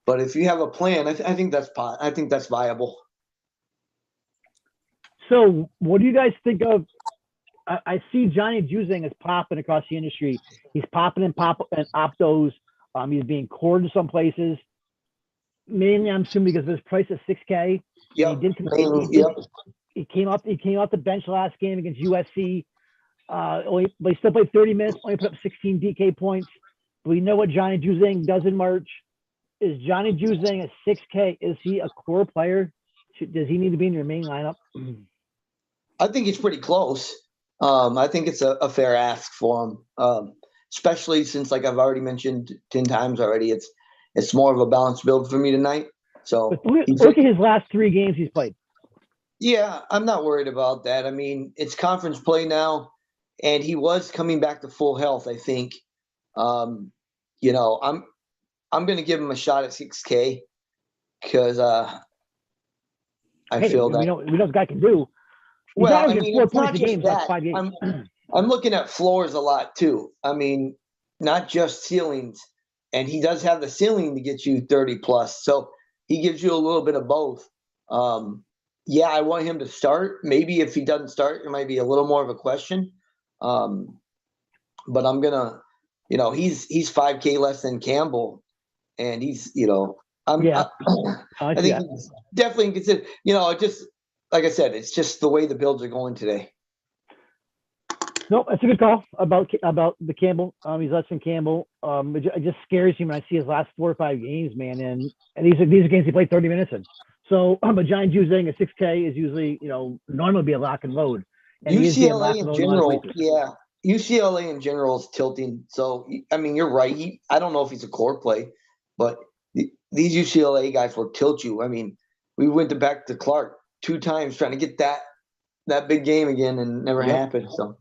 But if you have a plan, I think that's viable. So what do you guys think of? I see Johnny Juzang is popping across the industry. He's popping and optos. He's being cored in some places. Mainly, I'm assuming because of his price at 6K. Yeah. He came off the bench last game against USC. They still played 30 minutes. Only put up 16 DK points. But we know what Johnny Juzang does in March. Is Johnny Juzang at 6K? Is he a core player? Does he need to be in your main lineup? I think it's pretty close. I think it's a fair ask for him, especially since, like I've already mentioned 10 times already, it's more of a balanced build for me tonight. So look at his last 3 games he's played. Yeah, I'm not worried about that. I mean, it's conference play now, and he was coming back to full health, I think. I'm going to give him a shot at 6K because I feel that we know what the guy can do. Well, I mean, it's not just that. I'm looking at floors a lot too. I mean, not just ceilings, and he does have the ceiling to get you 30 plus. So he gives you a little bit of both. Yeah, I want him to start. Maybe if he doesn't start, it might be a little more of a question. But I'm gonna, he's 5K less than Campbell, and he's Yeah. I think he's definitely considered. Just like I said, it's just the way the Bills are going today. No, that's a good call about the Campbell. He's Hudson Campbell. It just scares me when I see his last 4 or 5 games, man. And these are games he played 30 minutes in. So a giant using a 6K is usually, normally be a lock and load. And UCLA in general, UCLA in general is tilting. So I mean, you're right. I don't know if he's a core play, but these UCLA guys will tilt you. I mean, we went back to Clark 2 times trying to get that big game again, and never happened. So.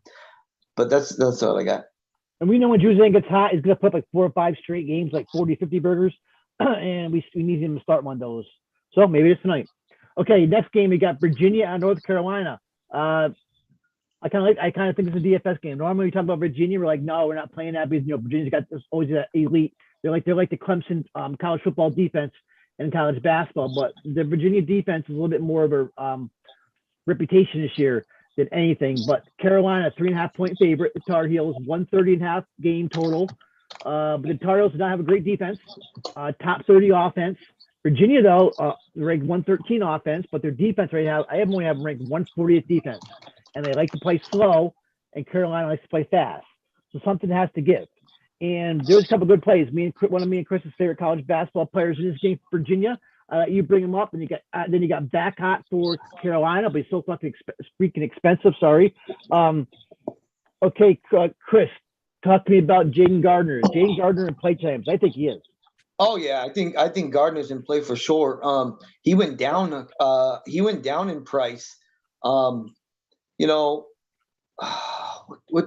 But that's all I got. And we know when Juzang gets hot, he's going to put like 4 or 5 straight games, like 40, 50 burgers. And we need him to start one of those. So maybe it's tonight. Okay, next game, we got Virginia and North Carolina. I kind of think it's a DFS game. Normally we talk about Virginia, we're like, no, we're not playing that because, Virginia's got always that elite. They're like the Clemson college football defense and college basketball. But the Virginia defense is a little bit more of a reputation this year than anything. But Carolina, 3.5-point favorite. The Tar Heels, 130.5 game total. But the Tar Heels do not have a great defense. Top 30 offense. Virginia, though, ranked 113 offense, but their defense right now, I only have ranked 140th defense. And they like to play slow, and Carolina likes to play fast. So something has to give. And there's a couple good plays. One of me and Chris's favorite college basketball players in this game, Virginia. You bring him up, and you got back hot for Carolina, but he's still fucking freaking expensive. Sorry. Okay, Chris, talk to me about Jaden Gardner. Jaden Gardner in play times. I think he is. Oh yeah, I think Gardner's in play for sure. He went down. He went down in price. What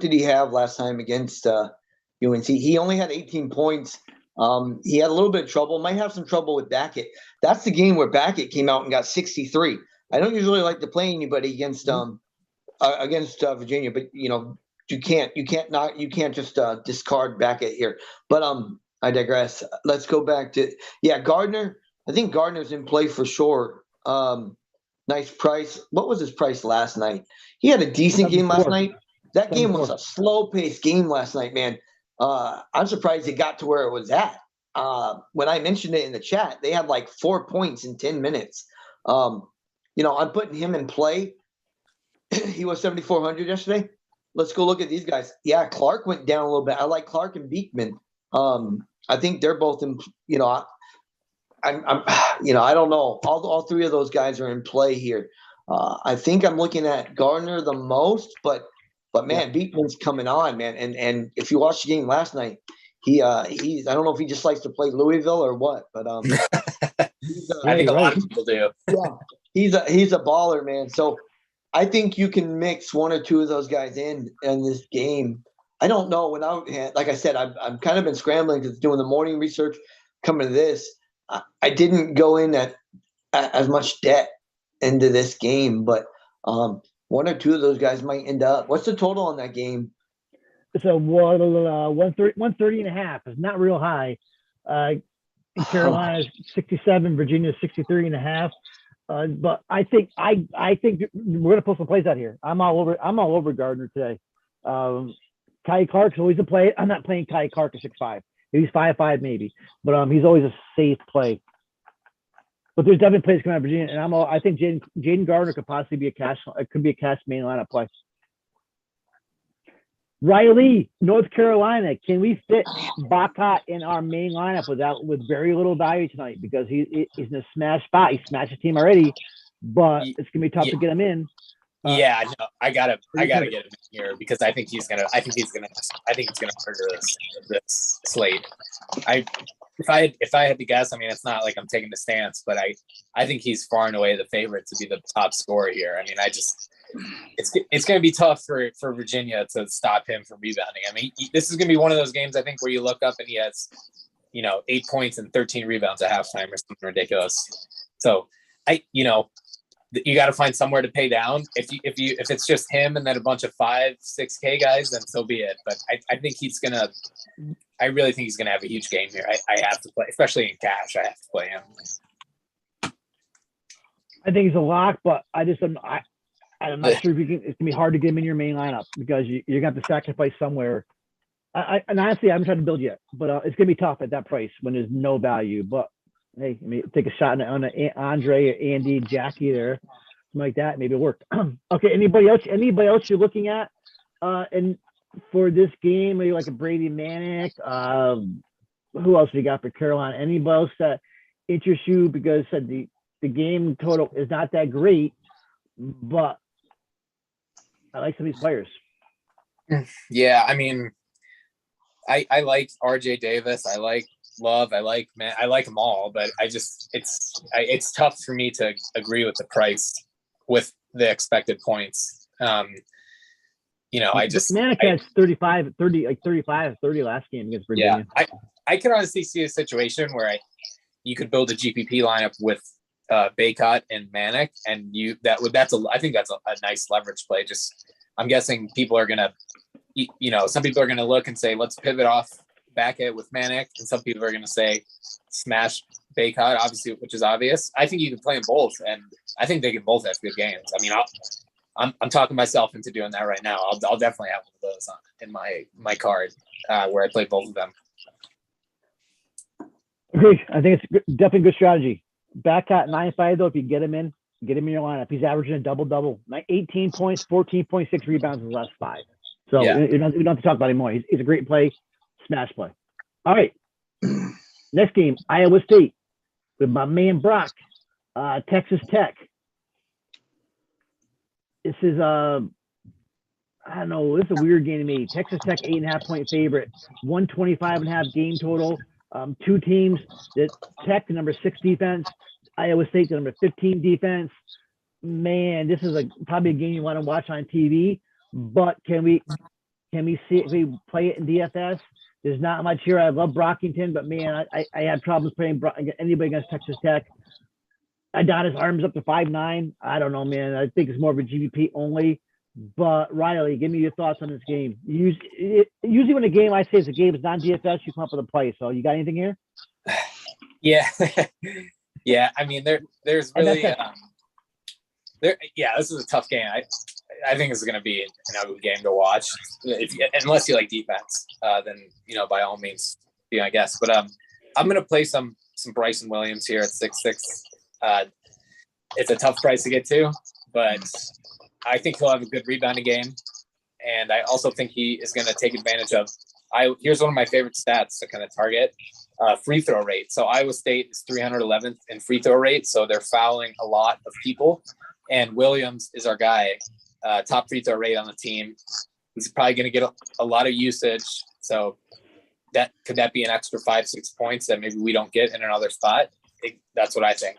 did he have last time against UNC? He only had 18 points. He had a little bit of trouble. Might have some trouble with Backett. That's the game where Backett came out and got 63. I don't usually like to play anybody against Virginia, but you can't just discard Backett here. But I digress. Let's go back to Gardner. I think Gardner's in play for sure. Nice price. What was his price last night? He had a decent game last night. That game was a slow-paced game last night, man. I'm surprised it got to where it was at. When I mentioned it in the chat, they had like 4 points in 10 minutes. I'm putting him in play. He was 7,400 yesterday. Let's go look at these guys. Yeah, Clark went down a little bit. I like Clark and Beekman. I think they're both in. I don't know. All 3 of those guys are in play here. I think I'm looking at Gardner the most, but man, Beekman's coming on, man. And if you watched the game last night, he's I don't know if he just likes to play Louisville or what, but I think a lot of people do. Yeah, he's a baller, man. So I think you can mix 1 or 2 of those guys in this game. I don't know. Like I said, I've kind of been scrambling because doing the morning research, coming to this. I didn't go in at as much debt into this game, but 1 or 2 of those guys might end up. What's the total on that game? It's a 130.5. It's not real high. Carolina's 67, Virginia's 63.5. But I think we're gonna pull some plays out here. I'm all over Gardner today. Kai Clark's always a play. I'm not playing Kai Clark at 6'5". He's 5'5" maybe, but he's always a safe play. But there's definitely plays coming out of Virginia, and I think Jaden Gardner could possibly be a cash main lineup play. Riley, North Carolina. Can we fit Bacot in our main lineup with very little value tonight? Because he's in a smash spot. He smashed the team already, but it's gonna be tough to get him in. No, I gotta get him in here because I think he's gonna murder this slate. If I had to guess, I mean, it's not like I'm taking the stance, but I think he's far and away the favorite to be the top scorer here. I mean, it's going to be tough for Virginia to stop him from rebounding. I mean, this is going to be one of those games, I think, where you look up and he has, 8 points and 13 rebounds at halftime or something ridiculous. So you got to find somewhere to pay down. If it's just him and then a bunch of 5-6K guys, then so be it. But I really think he's gonna have a huge game here. I have to play, especially in cash. I have to play him. I think he's a lock, but I'm not sure if it's gonna be hard to get him in your main lineup because you're gonna have to sacrifice somewhere. And honestly, I haven't tried to build yet, but it's gonna be tough at that price when there's no value. But Hey, take a shot on Andre, Andy, Jackie there, something like that. Maybe it worked. Okay, anybody else? Anybody else you're looking at? And for this game, maybe like a Brady Manic. Who else we got for Carolina? Anybody else that interests you? Because the game total is not that great, but I like some of these players. Yeah, I mean, I like RJ Davis. I like Love. I like them all, but it's tough for me to agree with the price with the expected points. Manic has 30 last game against Virginia. Yeah, I can honestly see a situation where you could build a GPP lineup with Baycott and Manic, and I think that's a nice leverage play. Just I'm guessing people are gonna, some people are gonna look and say let's pivot off back it with Manic, and some people are gonna say smash Baycott, obviously, which is obvious. I think you can play them both, and I think they can both have good games. I mean, I'm talking myself into doing that right now. I'll definitely have one of those in my card where I play both of them. Agreed. I think it's definitely a good strategy. Baycott 9.5 though. If you get him in your lineup, he's averaging a double, 18 points, 14.6 rebounds in the last 5. So Yeah. we don't have to talk about it anymore. He's a great play, smash play. All right, next game, Iowa State with my man Brock, Texas Tech. This is I don't know. This is a weird game to me. Texas Tech 8.5-point favorite, 125.5 game total. Two teams that Tech, the number 6 defense, Iowa State, the number 15 defense. Man, this is probably a game you want to watch on TV. But can we see if we play it in DFS? There's not much here. I love Brockington, but man, I had problems playing anybody against Texas Tech. I got his arms up to 5'9". I don't know, man. I think it's more of a GVP only. But Riley, give me your thoughts on this game. Usually when a game I say is a game is non-DFS, you come up with a play. So you got anything here? Yeah. Yeah. I mean, there's really this is a tough game. I think this is going to be an ugly game to watch. Unless you like defense, then by all means, be my guess. But I'm going to play some Bryson Williams here at 6'6". It's a tough price to get to, but I think he'll have a good rebounding game, and I also think he is going to take advantage of. Here's one of my favorite stats to kind of target: free throw rate. So Iowa State is 311th in free throw rate, so they're fouling a lot of people. And Williams is our guy, top free throw rate on the team. He's probably going to get a lot of usage. So could that be an extra 5-6 points that maybe we don't get in another spot? That's what I think.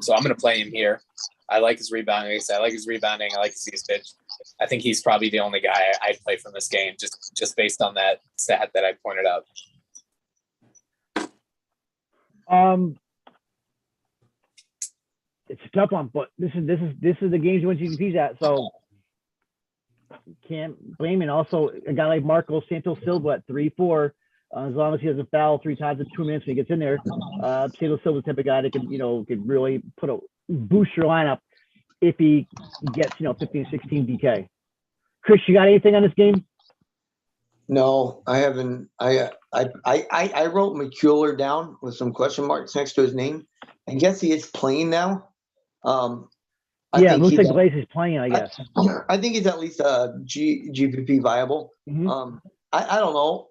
So I'm going to play him here. I like his rebounding. I like his rebounding. I like his usage. I think he's probably the only guy I'd play from this game, just based on that stat that I pointed out. It's a tough one, but this is the games you want GPPs at, so can't blame it. Also, a guy like Marco Santos Silva at 3-4, as long as he doesn't foul 3 times in 2 minutes when he gets in there, Santos Silva's the type of guy that could really boost your lineup if he gets 15, 16 DK. Chris, you got anything on this game? No, I haven't. I wrote McCuller down with some question marks next to his name. I guess he is playing now. It looks like Blaze is playing, I guess. I think he's at least GPP viable. Mm-hmm. I don't know.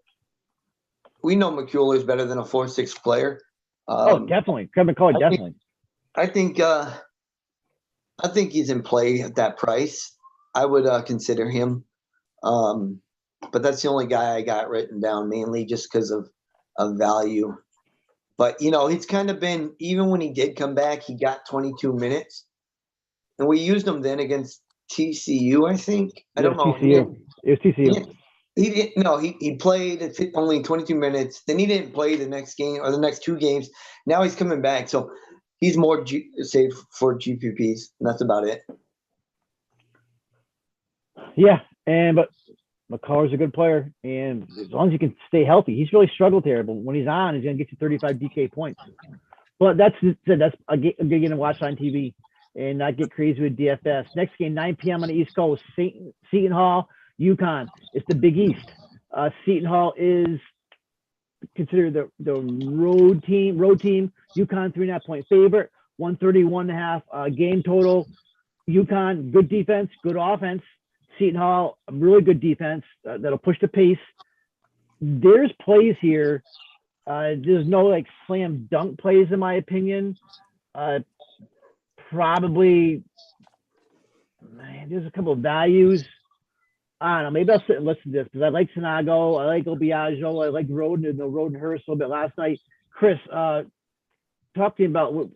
We know McCuller is better than a 4-6 player. Definitely. Kevin McCullough, definitely. I think he's in play at that price. I would consider him. But that's the only guy I got written down, mainly just because of value. But, he's kind of been, even when he did come back, he got 22 minutes. And we used him then against TCU, I think. I don't know. TCU. It was TCU. He didn't. No, he played only 22 minutes. Then he didn't play the next game or the next 2 games. Now he's coming back. So he's more safe for GPPs. And that's about it. Yeah. But McCullough's a good player, and as long as he can stay healthy, he's really struggled here. But when he's on, he's going to get you 35 DK points. But that's a good game to watch on TV and not get crazy with DFS. Next game, 9 p.m. on the East Coast, Seton Hall, UConn. It's the Big East. Seton Hall is considered the road team. UConn 3.5-point favorite, 131.5 game total. UConn, good defense, good offense. Seton Hall, really good defense that'll push the pace. There's plays here. There's no like slam dunk plays in my opinion. Probably, man, there's a couple of values. I don't know. Maybe I'll sit and listen to this because I like Sinago, I like Obiago, I like Roden and the Roden Hurst a little bit last night. Chris, talk to me about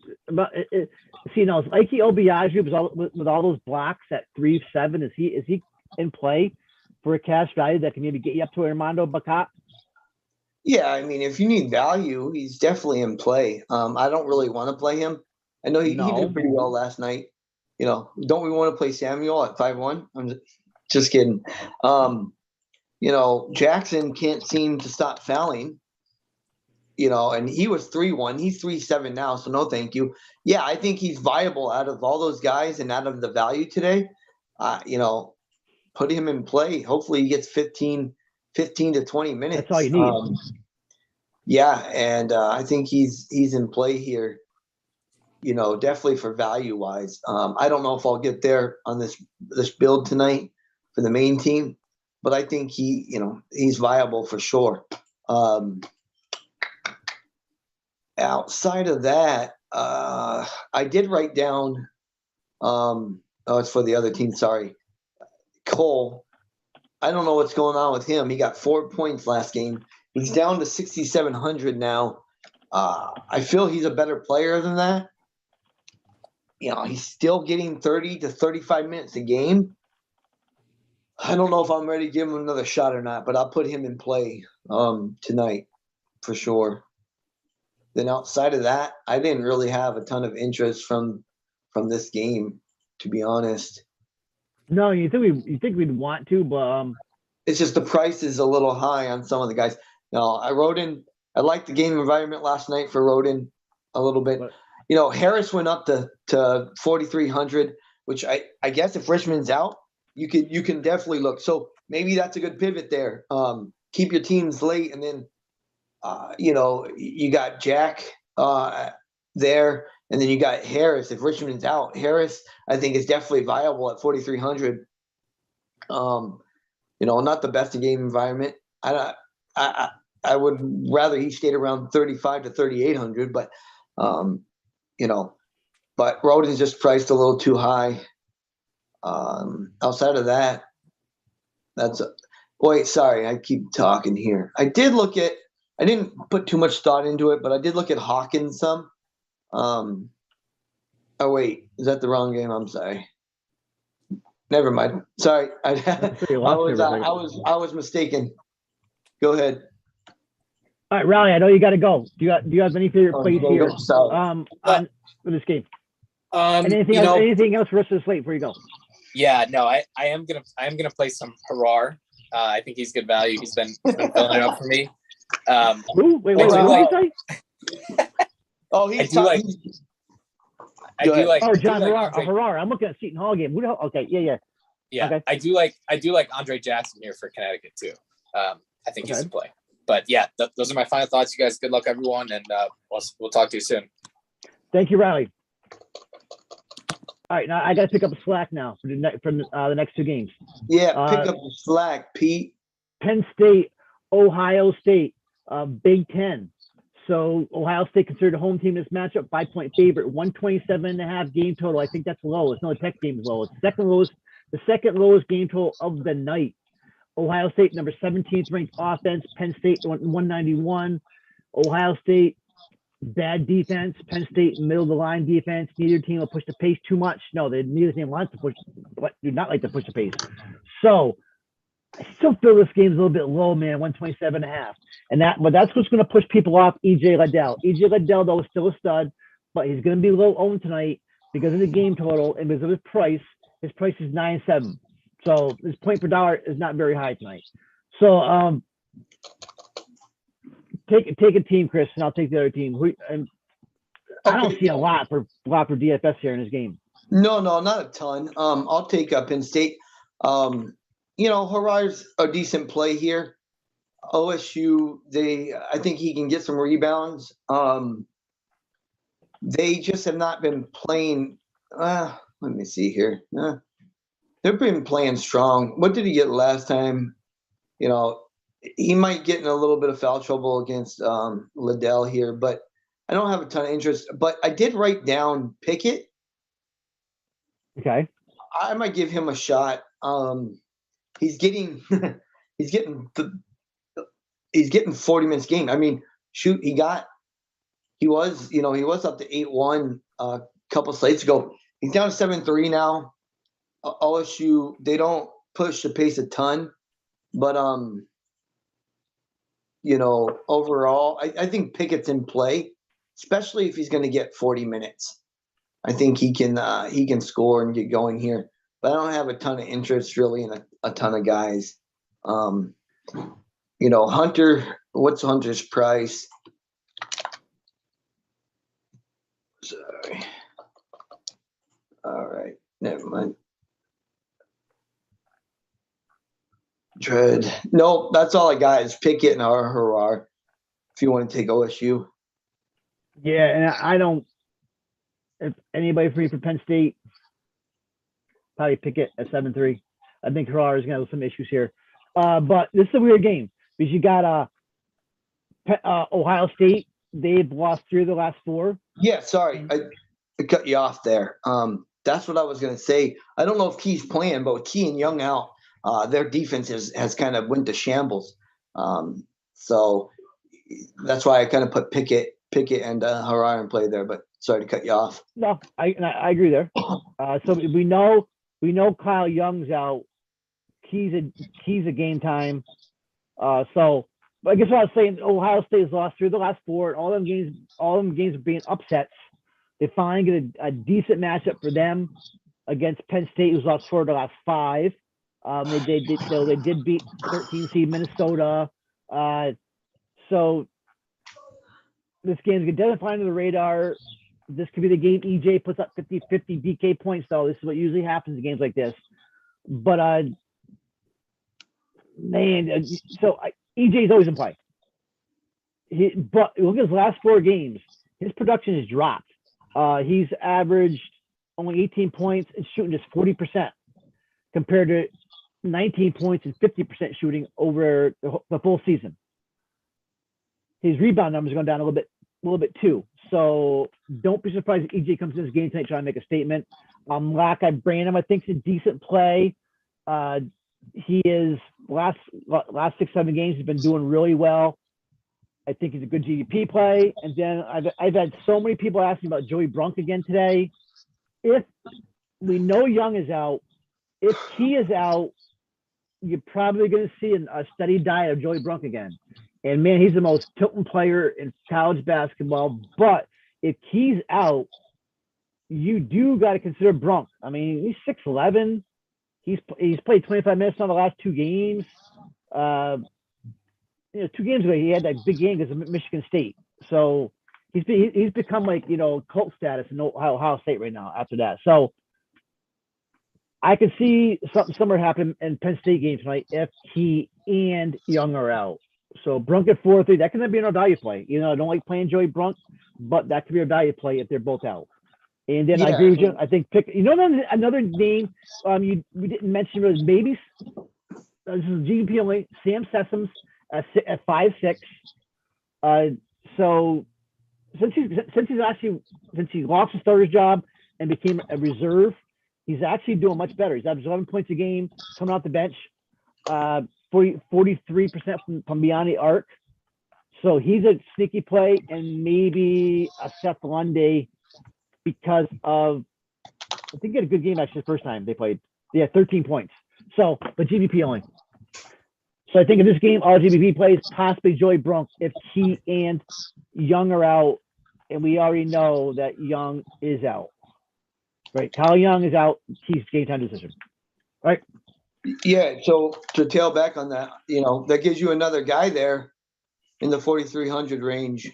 it. See, now, like the Obiago with all those blocks at 3-7, is he in play for a cash value that can maybe get you up to Armando Bacot? Yeah, I mean, if you need value, he's definitely in play. I don't really want to play him. I know he did pretty well last night. You know, don't we want to play Samuel at 5-1? I'm just kidding. You know, Jackson can't seem to stop fouling. You know, and he was 3-1. He's 3-7 now, so no thank you. Yeah, I think he's viable out of all those guys and out of the value today. You know, put him in play. Hopefully he gets 15 to 20 minutes. That's all you need. Yeah, and I think he's in play here, you know, definitely for value-wise. I don't know if I'll get there on this build tonight for the main team, but I think he's viable for sure. Outside of that, I did write down it's for the other team, sorry. Cole, I don't know what's going on with him. He got 4 points last game. He's down to 6,700 now. I feel he's a better player than that. You know, he's still getting 30 to 35 minutes a game. I don't know if I'm ready to give him another shot or not, but I'll put him in play tonight for sure. Then outside of that, I didn't really have a ton of interest from this game, to be honest. No, you think we'd want to, but it's just the price is a little high on some of the guys. No, I liked the game environment last night for Roden a little bit. You know, Harris went up to 4,300, which I guess if Richmond's out, you can definitely look. So maybe that's a good pivot there. Keep your teams late, and then you know, you got Jack there, and then you got Harris. If Richmond's out, Harris I think is definitely viable at 4,300. You know, not the best of game environment. I would rather he stayed around 35 to 3,800, but you know, but Roden's just priced a little too high. Outside of that, sorry, I keep talking here. I didn't put too much thought into it, but I did look at Hawkins some. Oh wait, is that the wrong game? I'm sorry. Never mind. Sorry, I was mistaken. Go ahead. All right, Riley, I know you got to go. Do you have any favorite plays here for this game? Anything else for us this late before you go? Yeah, no, I am gonna play some Harar. I think he's good value. He's been filling it up for me. Wait, what did you say? Oh, I do like. Oh, John Harar. I'm looking at Seton Hall game. Okay, yeah. Yeah, okay. I do like Andre Jackson here for Connecticut too. I think he's in play. But yeah, those are my final thoughts. You guys, good luck, everyone, and we'll talk to you soon. Thank you, Riley. All right, now I got to pick up the slack now for the next two games. Yeah, pick up the slack, Pete. Penn State, Ohio State, Big Ten. So Ohio State considered a home team in this matchup, 5-point favorite, 127.5 game total. I think that's low. It's not a Tech game is low. It's the second lowest game total of the night. Ohio State, number 17th ranked offense. Penn State, 191. Ohio State, bad defense. Penn State, middle of the line defense. Neither team will push the pace too much. No, neither team wants to push, but do not like to push the pace. So I still feel this game's a little bit low, man, 127.5. But that's what's going to push people off EJ Liddell. EJ Liddell, though, is still a stud, but he's going to be low owned tonight because of the game total and because of his price. His price is 9.7. So his point per dollar is not very high tonight. So take a team, Chris, and I'll take the other team. I don't see a lot for DFS here in this game. No, not a ton. I'll take Penn State. You know, Harar's a decent play here. OSU, I think he can get some rebounds. They just have not been playing. Let me see here. They've been playing strong. What did he get last time? You know, he might get in a little bit of foul trouble against Liddell here, but I don't have a ton of interest. But I did write down Pickett. Okay. I might give him a shot. He's getting he's getting 40 minutes game. I mean, shoot, he was up to 8-1 a couple slates ago. He's down to 7-3 now. OSU, they don't push the pace a ton, but overall, I think Pickett's in play, especially if he's going to get 40 minutes. I think he can score and get going here, but I don't have a ton of interest really in a ton of guys. Hunter, what's Hunter's price? Sorry. All right, never mind. Dread. No, that's all I got is Pickett and Harar. If you want to take OSU. Yeah, and I don't. If anybody free for Penn State, probably Pickett at 7-3. I think Harar is going to have some issues here. But this is a weird game because you got Ohio State. They've lost 3 of the last 4. Yeah, sorry, I cut you off there. That's what I was going to say. I don't know if Key's playing, but with Key and Young out, their defense has kind of went to shambles. So that's why I kind of put Pickett and Harar in play there. But sorry to cut you off. No, I agree there. So we know Kyle Young's out. Key's a game time. So I guess what I was saying, Ohio State has lost 3 of the last 4. All them games are being upsets. They finally get a decent matchup for them against Penn State, who's lost 4 of the last 5. They did beat 13 seed Minnesota. So this game's definitely fly under the radar. This could be the game EJ puts up 50 DK points, though. This is what usually happens in games like this. But EJ's always in play. But look at his last 4 games. His production has dropped. He's averaged only 18 points and shooting just 40% compared to 19 points and 50% shooting over the full season. His rebound numbers are going down a little bit too. So don't be surprised if EJ comes in this game tonight trying to make a statement. Lackey Branham, I think, is a decent play. He is last 6-7 games he's been doing really well. I think he's a good GDP play. And then I've had so many people asking about Joey Brunk again today. If we know Young is out, if he is out, you're probably going to see a steady diet of Joey Brunk again. And man, he's the most tilting player in college basketball. But if he's out, you do got to consider Brunk. I mean, he's 6'11". He's played 25 minutes on the last 2 games. 2 games ago he had that big game because of Michigan State. So he's become like cult status in Ohio State right now. After that, so I could see something similar happen in Penn State game tonight if he and Young are out. So Brunk at 4-3, that can be another value play. I don't like playing Joey Brunk, but that could be a value play if they're both out. And then I agree with you. I think another name we didn't mention was maybe this is GDP only. Sam Sessoms at 5'6". So since he lost his starter's job and became a reserve, he's actually doing much better. He's averaged 11 points a game coming off the bench, 43% from beyond the arc. So he's a sneaky play and maybe a Seth Lundy because of, I think he had a good game actually the first time they played. They had 13 points. So, but GBP only. So I think in this game, all GBP plays, possibly Joey Brunk if he and Young are out, and we already know that Young is out. Right, Kyle Young is out. He's game time decision. Right. Yeah. So to tail back on that, that gives you another guy there in the 4,300 range.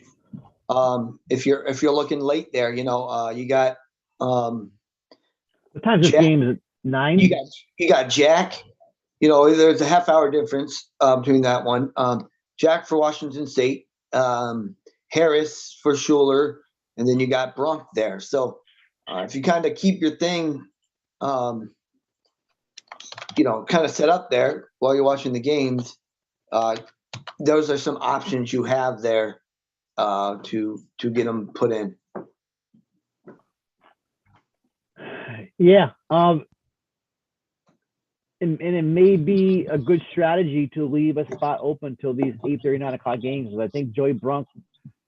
If you're looking late there, you got. What time this game is? 9. You got Jack. There's a half-hour difference between that one. Jack for Washington State, Harris for Schuler, and then you got Brunk there. So if you kind of keep your thing, kind of set up there while you're watching the games, those are some options you have there to get them put in. Yeah. And it may be a good strategy to leave a spot open till these 8:30, 9 o'clock games. I think Joey Brunk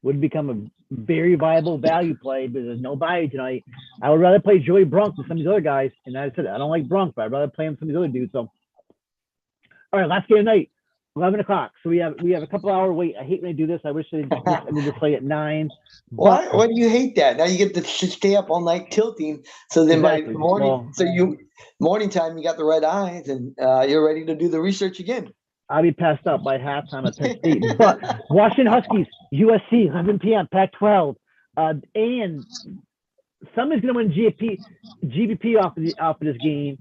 would become a very viable value play because there's no value tonight. I would rather play Joey Brunk than some of these other guys. And I said, I don't like Brunk, but I'd rather play him than some of these other dudes. So, all right, last game of the night, 11 o'clock. So we have a couple hour wait. I hate when I do this. I wish I did this play at 9. Why do you hate that? Now you get to stay up all night tilting. So then Exactly. by morning, morning time, you got the red eyes and you're ready to do the research again. I'll be passed out by halftime at Penn State. But Washington Huskies, USC, 11 p.m., Pac-12. And somebody's going to win GBP off of this game.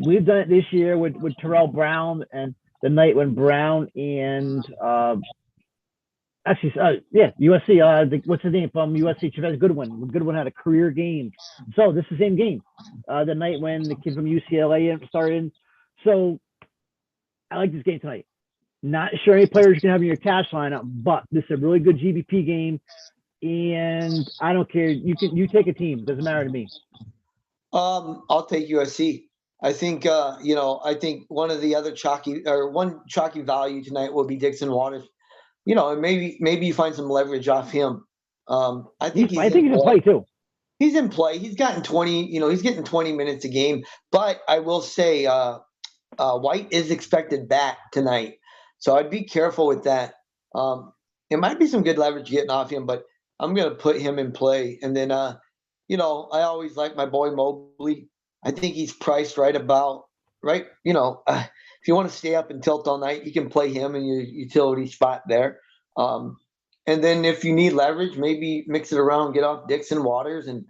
We've done it this year with Terrell Brown and the night when Brown and USC. What's his name from USC? Chavez Goodwin. Goodwin had a career game. So this is the same game. The night when the kid from UCLA started. So I like this game tonight. Not sure any players you can have in your cash lineup, but this is a really good GBP game. And I don't care. You take a team. Doesn't matter to me. I'll take USC. I think I think one chalky value tonight will be Dixon Waters. And maybe you find some leverage off him. I think he's in play too. He's in play. He's gotten 20. He's getting 20 minutes a game. But I will say, Wright is expected back tonight, so I'd be careful with that. It might be some good leverage getting off him, but I'm going to put him in play. And then, I always like my boy Mobley. I think he's priced right. If you want to stay up and tilt all night, you can play him in your utility spot there. And then if you need leverage, maybe mix it around, get off Dixon Waters and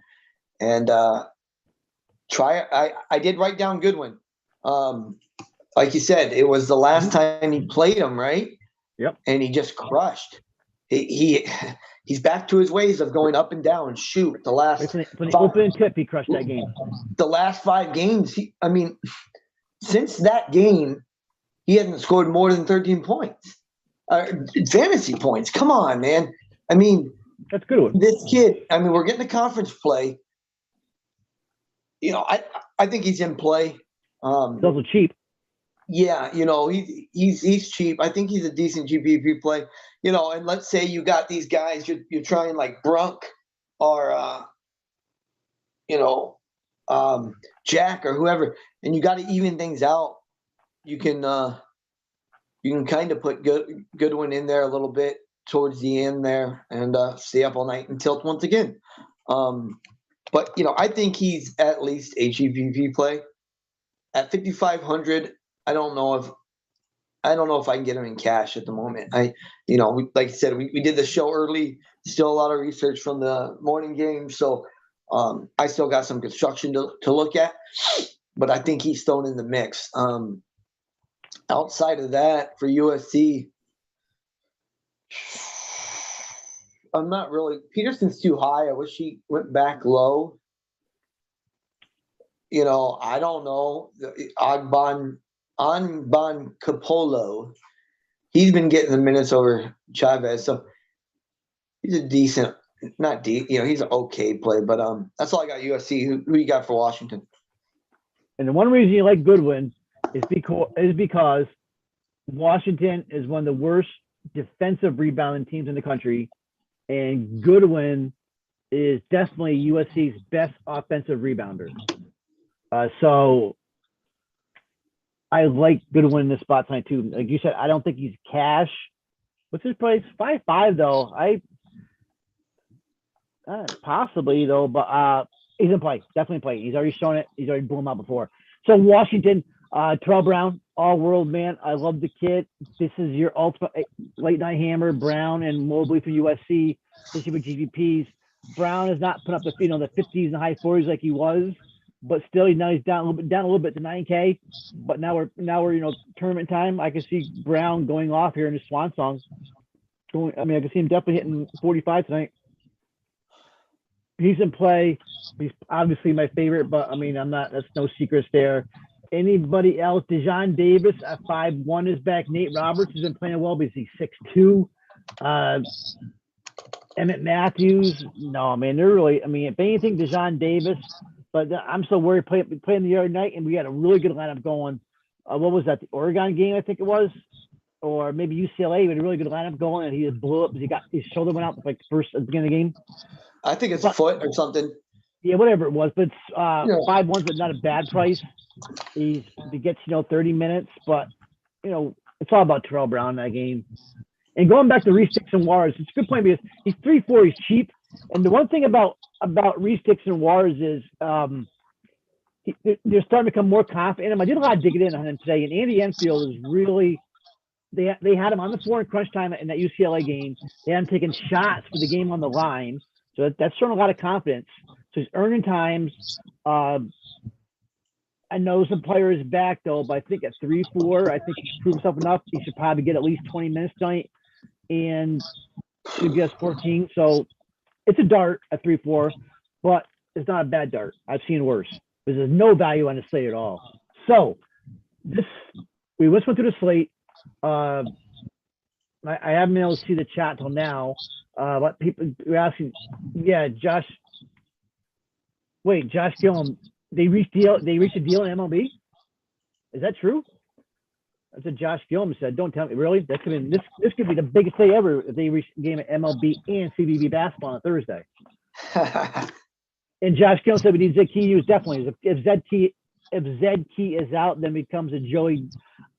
try it. I did write down Goodwin. Like you said, it was the last time he played him, right? Yep. And he just crushed. He's back to his ways of going up and down and shoot. The last from the open tip, he crushed that game. The last 5 games, since that game, he hasn't scored more than 13 points. Fantasy points. Come on, man. That's a good one. This kid, we're getting the conference play. I think he's in play. He's also cheap. Yeah, he's cheap. I think he's a decent GPP play. And let's say you got these guys you're trying like Brunk or Jack or whoever, and you got to even things out. You can kind of put Goodwin in there a little bit towards the end there and stay up all night and tilt once again. But I think he's at least a GPP play at 5,500. I don't know if I can get him in cash at the moment. Like I said, we did the show early. Still a lot of research from the morning game, so I still got some construction to look at. But I think he's thrown in the mix. Outside of that, for USC, I'm not really. Peterson's too high. I wish he went back low. I don't know. Anban Capolo, he's been getting the minutes over Chavez, so he's a decent, not deep. He's an okay play, but that's all I got. USC. Who you got for Washington? And the one reason you like Goodwin is because Washington is one of the worst defensive rebounding teams in the country, and Goodwin is definitely USC's best offensive rebounder. So I like Goodwin in this spot tonight too. Like you said, I don't think he's cash. What's his price? 5.5 though. Possibly though, but he's in play. Definitely in play. He's already shown it. He's already blown out before. So Washington, Terrell Brown, all world man. I love the kid. This is your ultimate late night hammer. Brown and Mobley from USC, especially with GVPs. Brown has not put up the the 50s and high 40s like he was. but still now he's down a little bit to 9K. But now we're tournament time. I can see Brown going off here in his swan song. I can see him definitely hitting 45 tonight. He's in play. He's obviously my favorite, but that's no secrets there. Anybody else? Dejon Davis at 5'1" is back. Nate Roberts has been playing well because he's 6'2". Emmett Matthews, no, man, they're really, if anything, Dejon Davis, but I'm so worried playing the other night, and we had a really good lineup going. What was that, the Oregon game, I think it was? Or maybe UCLA, we had a really good lineup going, and he just blew up because his shoulder went out like first at the beginning of the game. I think it's a foot or something. Yeah, whatever it was, but 5'1's not a bad price. He gets 30 minutes, but it's all about Terrell Brown in that game. And going back to Reese Dixon Wars, it's a good point because he's 3-4, he's cheap. And the one thing about Reese Dixon Wars is they're starting to become more confident in him. I did a lot of digging in on him today, and Andy Enfield is really they had him on the floor in crunch time in that UCLA game. They had him taking shots for the game on the line, so that's showing a lot of confidence. So he's earning times. I know some players back though, but I think at 3-4, I think he's proved himself enough. He should probably get at least 20 minutes tonight, and he gets 14. So it's a dart at 3-4, but it's not a bad dart. I've seen worse. There's no value on the slate at all. So we just went through the slate. I haven't been able to see the chat till now. But people were asking, Josh Gillum. They reached a deal in MLB. Is that true? That's what Josh Gillum said. Don't tell me. Really? This could be the biggest day ever if they reach a game at MLB and CBB basketball on Thursday. And Josh Gillum said we need Zed Key used definitely. If Zed Key is out, then becomes a Joey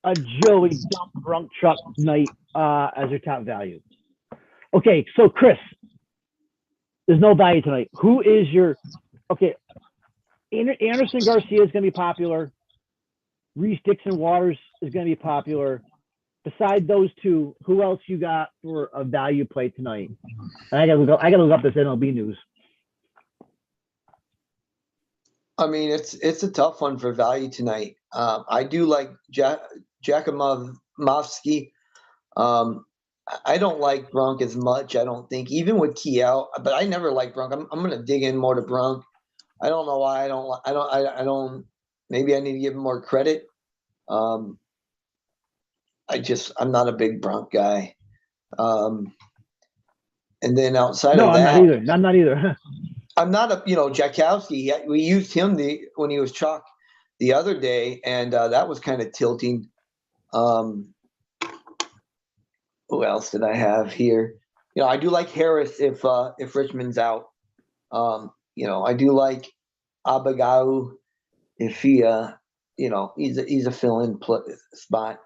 dump drunk truck night as their top value. Okay, so Chris, there's no value tonight. Who is your Anderson Garcia is going to be popular. Reese Dixon Waters is going to be popular. Besides those two, who else you got for a value play tonight? And I got to look up this MLB news. It's a tough one for value tonight. I do like Jakumovsky. I don't like Brunk as much. I don't think, even with Key out, but I never like Brunk. I'm going to dig in more to Brunk. I don't know why I don't. Maybe I need to give him more credit. I'm not a big Brunk guy. And then outside of that, I'm not either. I'm not a Jakowski. We used him when he was chalk the other day, and that was kind of tilting. Who else did I have here? I do like Harris if Richmond's out. I do like Abagau if he, he's a fill-in spot.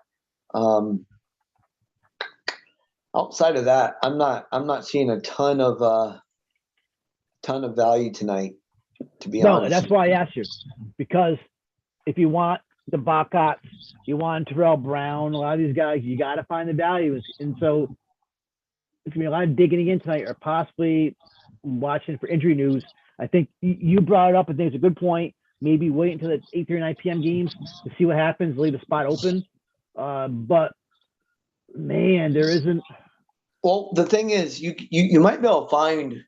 Outside of that, I'm not seeing a ton of value tonight, to be honest. No, that's why I asked you, because if you want the Bacot, you want Terrell Brown, a lot of these guys, you got to find the values. And so it's going to be a lot of digging in tonight, or possibly watching for injury news. I think you brought it up. I think it's a good point. Maybe wait until the 8:30 or 9 p.m. games to see what happens, leave a spot open. But, man, there isn't. Well, the thing is, you might be able to find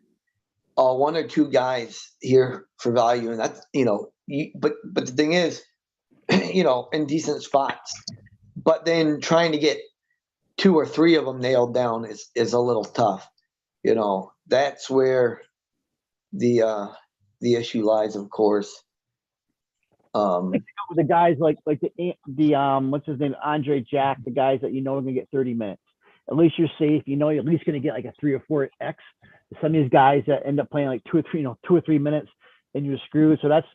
one or two guys here for value, and that's, but the thing is, in decent spots. But then trying to get 2 or 3 of them nailed down is a little tough. That's where the issue lies, of course. The guys like the what's his name, Andre Jack, the guys that are going to get 30 minutes. At least you're safe. You're at least going to get like a 3 or 4 X. Some of these guys that end up playing like 2 or 3 minutes, and you're screwed. So that's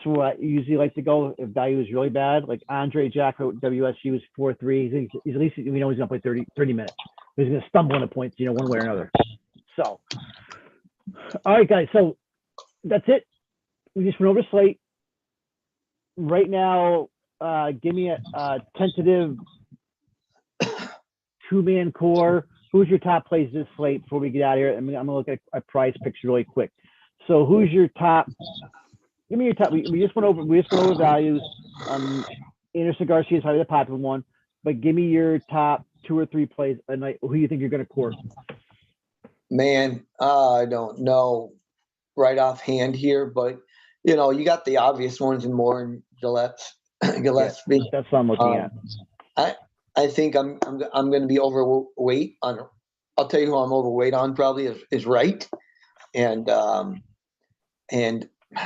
what I usually like to go if value is really bad. Like Andre Jack at WSU is 4-3. He's at least he's going to play 30 minutes. He's going to stumble into points, one way or another. So, all right, guys. So that's it. We just went over slate. Right now, give me a tentative 2-man core. Who's your top plays this slate before we get out of here? I'm going to look at a prize picture really quick. So who's your top Give me your top. We just went over values. Anderson Garcia is probably the popular one, but give me your top 2 or 3 plays a night. Who you think you're going to court? Man, I don't know right offhand here, but you got the obvious ones and more in Gillespie. That's what I'm looking at. I think I'm going to be overweight on. I'll tell you who I'm overweight on. Probably is Wright, and I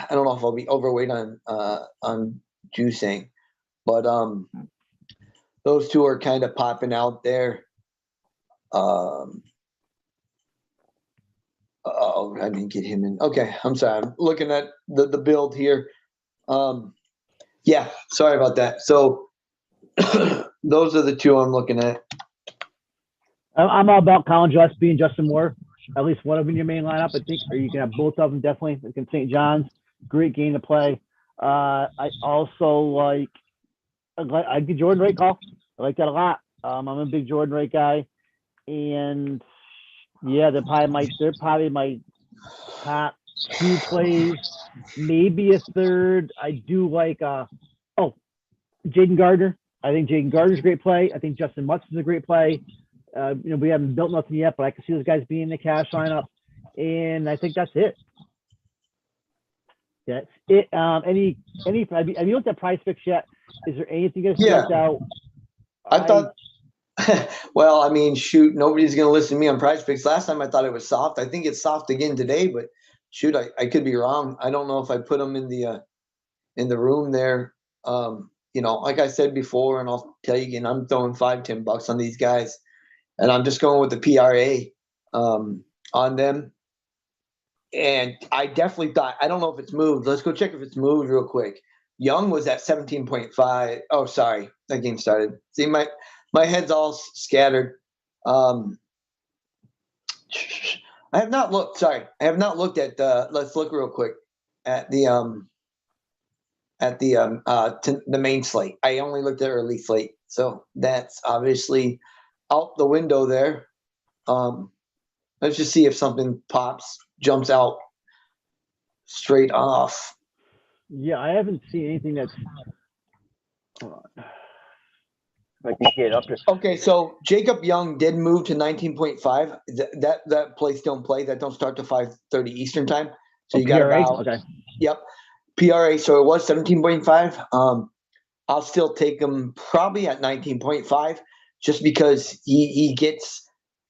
don't know if I'll be overweight on juicing, but those two are kind of popping out there. Oh, I didn't get him in. Okay, I'm sorry. I'm looking at the build here. Yeah, sorry about that. So those are the two I'm looking at. I'm all about Colin Gillespie and Justin Moore. At least one of them in your main lineup, I think, or you can have both of them definitely. Like in St. John's, great game to play. I also like the Jordan Wright call. I like that a lot. I'm a big Jordan Wright guy, and yeah, they're probably my top 2 plays, maybe a third. I do like Jaden Gardner. I think Jaden Gardner's a great play. I think Justin Mutz is a great play. We haven't built nothing yet, but I can see those guys being in the cash lineup, and I think that's it. That's it. Have you looked at PrizePicks yet? Is there anything that's jumped out? I thought. Well, I mean, shoot, nobody's going to listen to me on PrizePicks. Last time I thought it was soft. I think it's soft again today, but shoot, I could be wrong. I don't know if I put them in the room there. Like I said before, and I'll tell you again, I'm throwing $5-10 on these guys, and I'm just going with the PRA on them. And I definitely thought, I don't know if it's moved. Let's go check if it's moved real quick. Young was at 17.5. Oh, sorry, that game started. See, my head's all scattered. I have not looked. Sorry, I have not looked at the. Let's look real quick at the main slate. I only looked at early slate, so that's obviously out the window there. Let's just see if something jumps out straight off. Yeah, I haven't seen anything that's. Hold on. I can get up there. Okay, so Jacob Young did move to 19.5. That place don't play. That don't start to 5:30 Eastern time. So you got about okay. Yep, PRA. So it was 17.5. I'll still take him probably at 19.5, just because he gets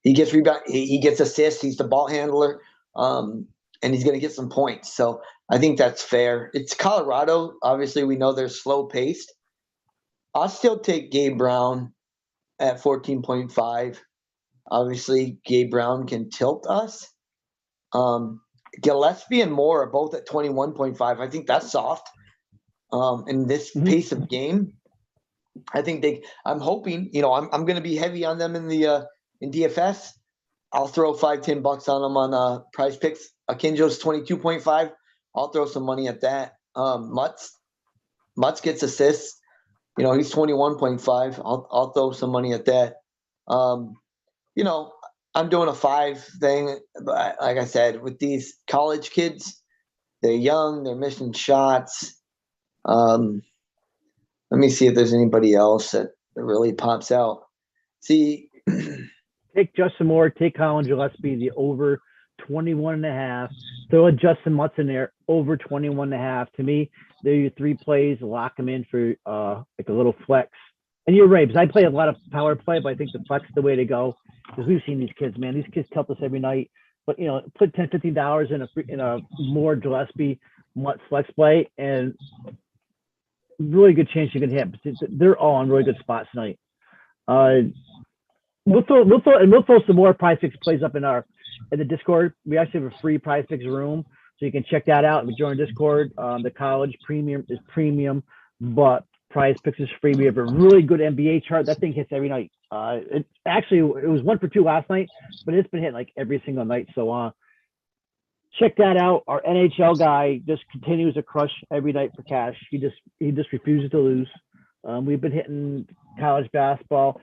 rebound, he gets assists. He's the ball handler, and he's going to get some points. So I think that's fair. It's Colorado. Obviously, we know they're slow paced. I'll still take Gabe Brown at 14.5. Obviously, Gabe Brown can tilt us. Gillespie and Moore are both at 21.5. I think that's soft. In this pace of game, I think I'm hoping, I'm going to be heavy on them in DFS. I'll throw $5-10 on them on PrizePicks. Akinjo's 22.5. I'll throw some money at that. Mutz gets assists. He's 21.5. I'll throw some money at that. I'm doing a 5 thing, but like I said, with these college kids, they're young, they're missing shots. Let me see if there's anybody else that really pops out. See, take Justin Moore, take Colin Gillespie, the over 21.5. Throw a Justin Mutz in there, over 21.5. To me, they're your 3 plays. Lock them in for like a little flex. And you're right, because I play a lot of power play, but I think the flex is the way to go. Because we've seen these kids, man. These kids tilt us every night. But put $10-15 in a more Gillespie Mutz flex play, and really good chance you can hit. They're all in really good spots tonight. We'll throw some more PrizePicks plays up in the Discord. We actually have a free PrizePicks room, so you can check that out. We join Discord. The college premium is premium, but PrizePicks is free. We have a really good NBA chart. That thing hits every night. It was 1 for 2 last night, but it's been hitting like every single night. So check that out. Our NHL guy just continues to crush every night for cash. He just refuses to lose. We've been hitting college basketball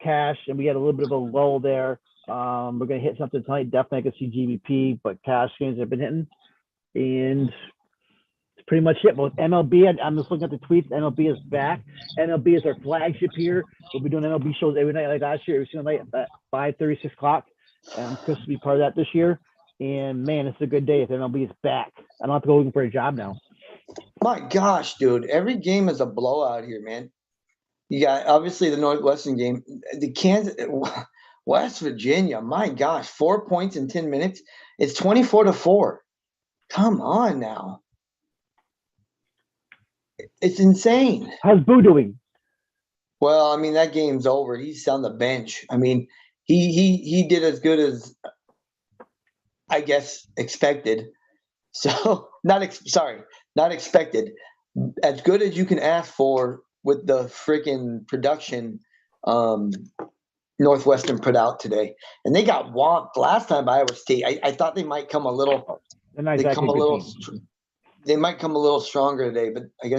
cash, and we had a little bit of a lull there. We're gonna hit something tonight. Definitely I can see GBP, but cash games have been hitting, and it's pretty much it. Both MLB, I'm just looking at the tweets. MLB is back. MLB is our flagship here. We'll be doing MLB shows every night like last year, every single night at 5:30, 6 o'clock. Chris will be part of that this year. And man, it's a good day if MLB is back. I don't have to go looking for a job now. My gosh, dude. Every game is a blowout here, man. You got obviously the Northwestern game. The Kansas West Virginia, my gosh, 4 points in 10 minutes. It's 24-4. Come on now. It's insane. How's Boo doing? Well, I mean, that game's over. He's on the bench. I mean, he did as good as I guess expected. So not expected. As good as you can ask for with the freaking production Northwestern put out today. And they got whomped last time by Iowa State. I thought they might come a little they might come a little stronger today, but I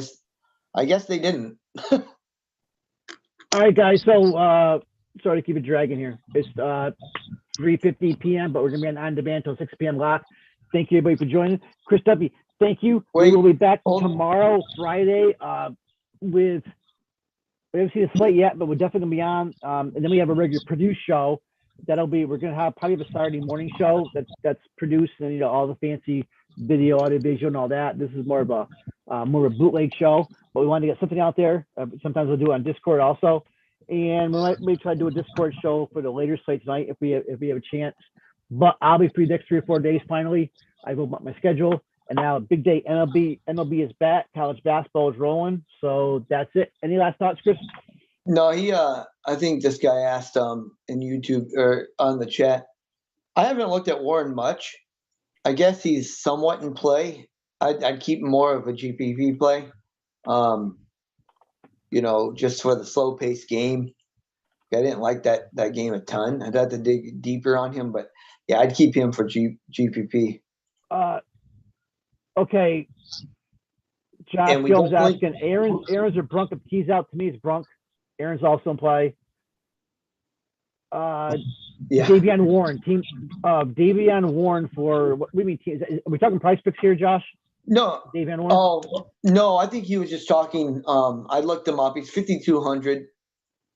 guess they didn't. All right, guys. So sorry to keep it dragging here. It's 3:50 p.m., but we're gonna be on demand until 6 p.m. lock. Thank you, everybody, for joining. Chris Duffy, thank you. We will be back tomorrow, Friday, with we haven't seen the slate yet, but we're definitely gonna be on. And then we have a regular produced show. We're gonna have probably a Saturday morning show that's produced, and all the fancy video, audio, visual, and all that. This is more of a bootleg show, but we wanted to get something out there. Sometimes we'll do it on Discord also, and we might try to do a Discord show for the later slate tonight if we have a chance. But I'll be free the next 3 or 4 days. Finally, I go about my schedule, and now a big day. MLB is back. College basketball is rolling. So that's it. Any last thoughts, Chris? No, I think this guy asked in YouTube or on the chat. I haven't looked at Warren much. I guess he's somewhat in play. I'd keep more of a GPP play. Just for the slow paced game. I didn't like that game a ton. I'd have to dig deeper on him, but yeah, I'd keep him for GPP. Okay. Josh Jones asking, Aaron's or Brunk? If he's out, to me, it's Brunk. Aaron's also in play. Davion Warren, Davion Warren for what do you mean? Are we talking PrizePicks here, Josh? No. Davion Warren? Oh, no, I think he was just talking. I looked him up. He's 5,200.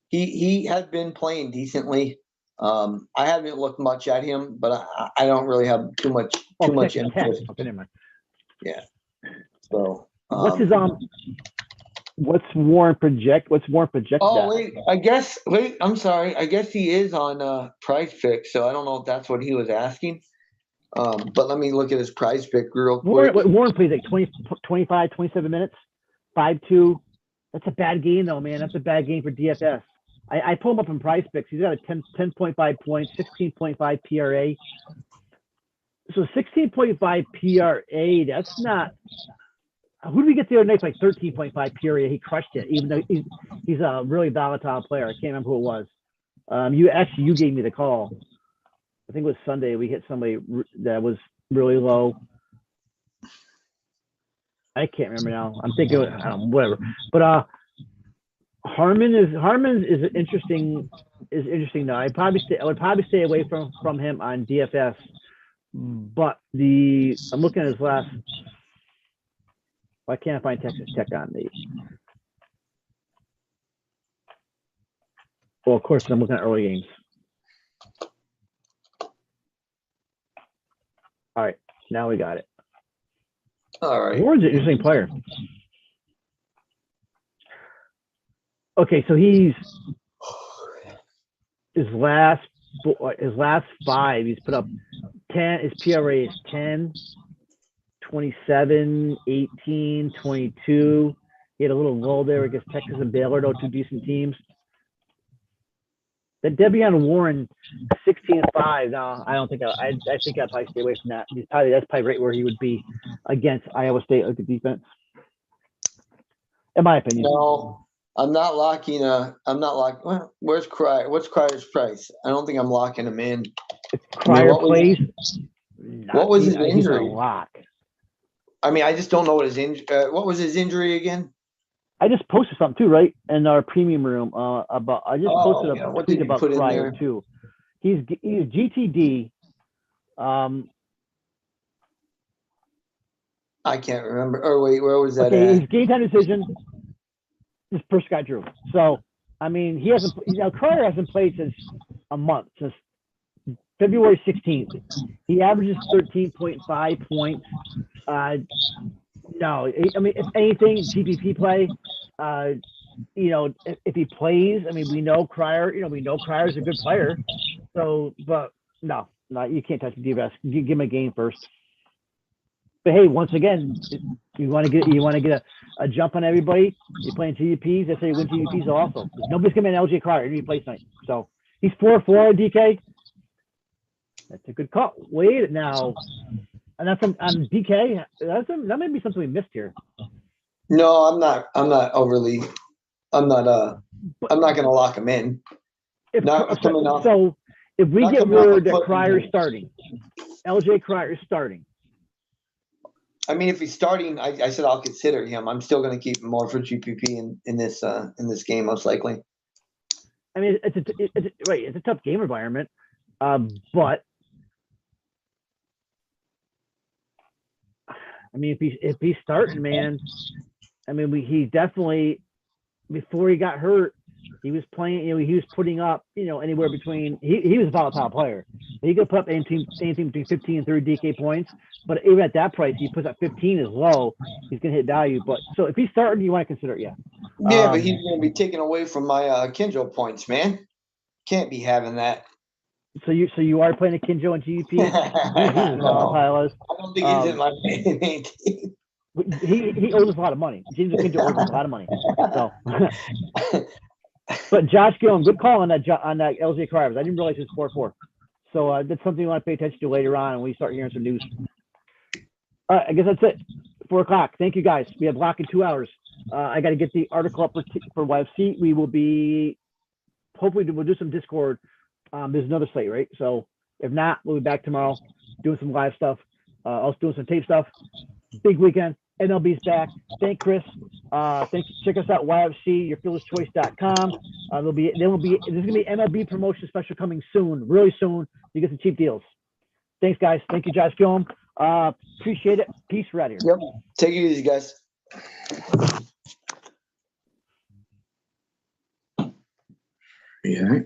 He had been playing decently. I haven't looked much at him, but I don't really have too much interest. Okay, never mind. Yeah. So what's his what's Warren projected? Oh wait, I'm sorry. I guess he is on PrizePicks, so I don't know if that's what he was asking. But let me look at his PrizePick real quick. Warren plays like 20, 25, 27 minutes, 5-2. That's a bad game though, man. That's a bad game for DFS. I pull him up in PrizePicks. He's got a 10.5 points, 16.5 PRA. So 16.5 PRA, that's not. Who did we get the other night? Like 13.5 PRA. He crushed it, even though he's a really volatile player. I can't remember who it was. You gave me the call. I think it was Sunday. We hit somebody that was really low. I can't remember now. I'm thinking whatever. But Harmon is interesting. Is interesting though. I would probably stay away from him on DFS. But I'm looking at his last. Why can't I find Texas Tech on me? Well, of course, I'm looking at early games. All right, now we got it. All right. Warren's an interesting player. Okay, so his last 5, he's put up 10. His PRA is 10. 27, 18, 22. He had a little lull there against Texas and Baylor, though, 2 decent teams. That Davion Warren, 16-5. No, I don't think I think I'd probably stay away from that. That's probably right where he would be against Iowa State with the defense. In my opinion. No, I'm not locking. Well, where's Cryer? What's Cryer's price? I don't think I'm locking him in. If Cryer plays. What was his injury? Lock. I mean, I just don't know what his injury. What was his injury again? I just posted something too, right, in our premium room about. I just posted a tweet about Cryer too. He's GTD. I can't remember. Oh wait, where was that Okay, at? his game time decision. This first guy drew. So I mean, he hasn't. Crier hasn't played since a month, since February 16th. He averages 13.5 points. No, I mean, if anything, GPP play. If he plays, I mean, we know Crier. We know Crier's a good player. So, but no, you can't touch DFS. You give him a game first. But hey, once again, you want to get a jump on everybody. You're playing GPPs. They say win GPPs also. Nobody's gonna be an LJ Crier. He plays tonight. So he's 4-4 on DK. That's a good call. Wait now, and that's on DK. That might be something we missed here. No, I'm not overly. I'm not gonna lock him in. If we get word that Crier is starting, LJ Crier is starting. I mean, if he's starting, I said I'll consider him. I'm still going to keep him more for GPP in this game, most likely. I mean, it's a tough game environment, but I mean, if he's starting, man, I mean, he definitely, before he got hurt, he was playing. He was putting up, anywhere between. He was a volatile player. He could put up anything between 15 and 30 DK points. But even at that price, he puts up 15 is low. He's gonna hit value. But so if he's starting, you want to consider it, yeah. Yeah, but he's gonna be taken away from my Kindle points, man. Can't be having that. So you are playing a Kinjo on GDP? He's volatile. I don't think he's in my main team. He owes us a lot of money. James Kinjo owes us a lot of money. So. But Josh Gillen, good call on that LJ Crier. I didn't realize it was 4-4. So that's something you want to pay attention to later on when we start hearing some news. All right, I guess that's it. 4 o'clock. Thank you, guys. We have block in 2 hours. I got to get the article up for YFC. We will be, hopefully we'll do some Discord. There's another slate, right? So if not, we'll be back tomorrow doing some live stuff. Also doing some tape stuff. Big weekend. MLB's back. Thank Chris. Check us out, YFC, yourfielderschoice.com. There's gonna be MLB promotion special coming soon, really soon. You get some cheap deals. Thanks, guys. Thank you, Josh Gillen. Appreciate it. Peace. We're out here. Yep. Take it easy, guys. Yeah.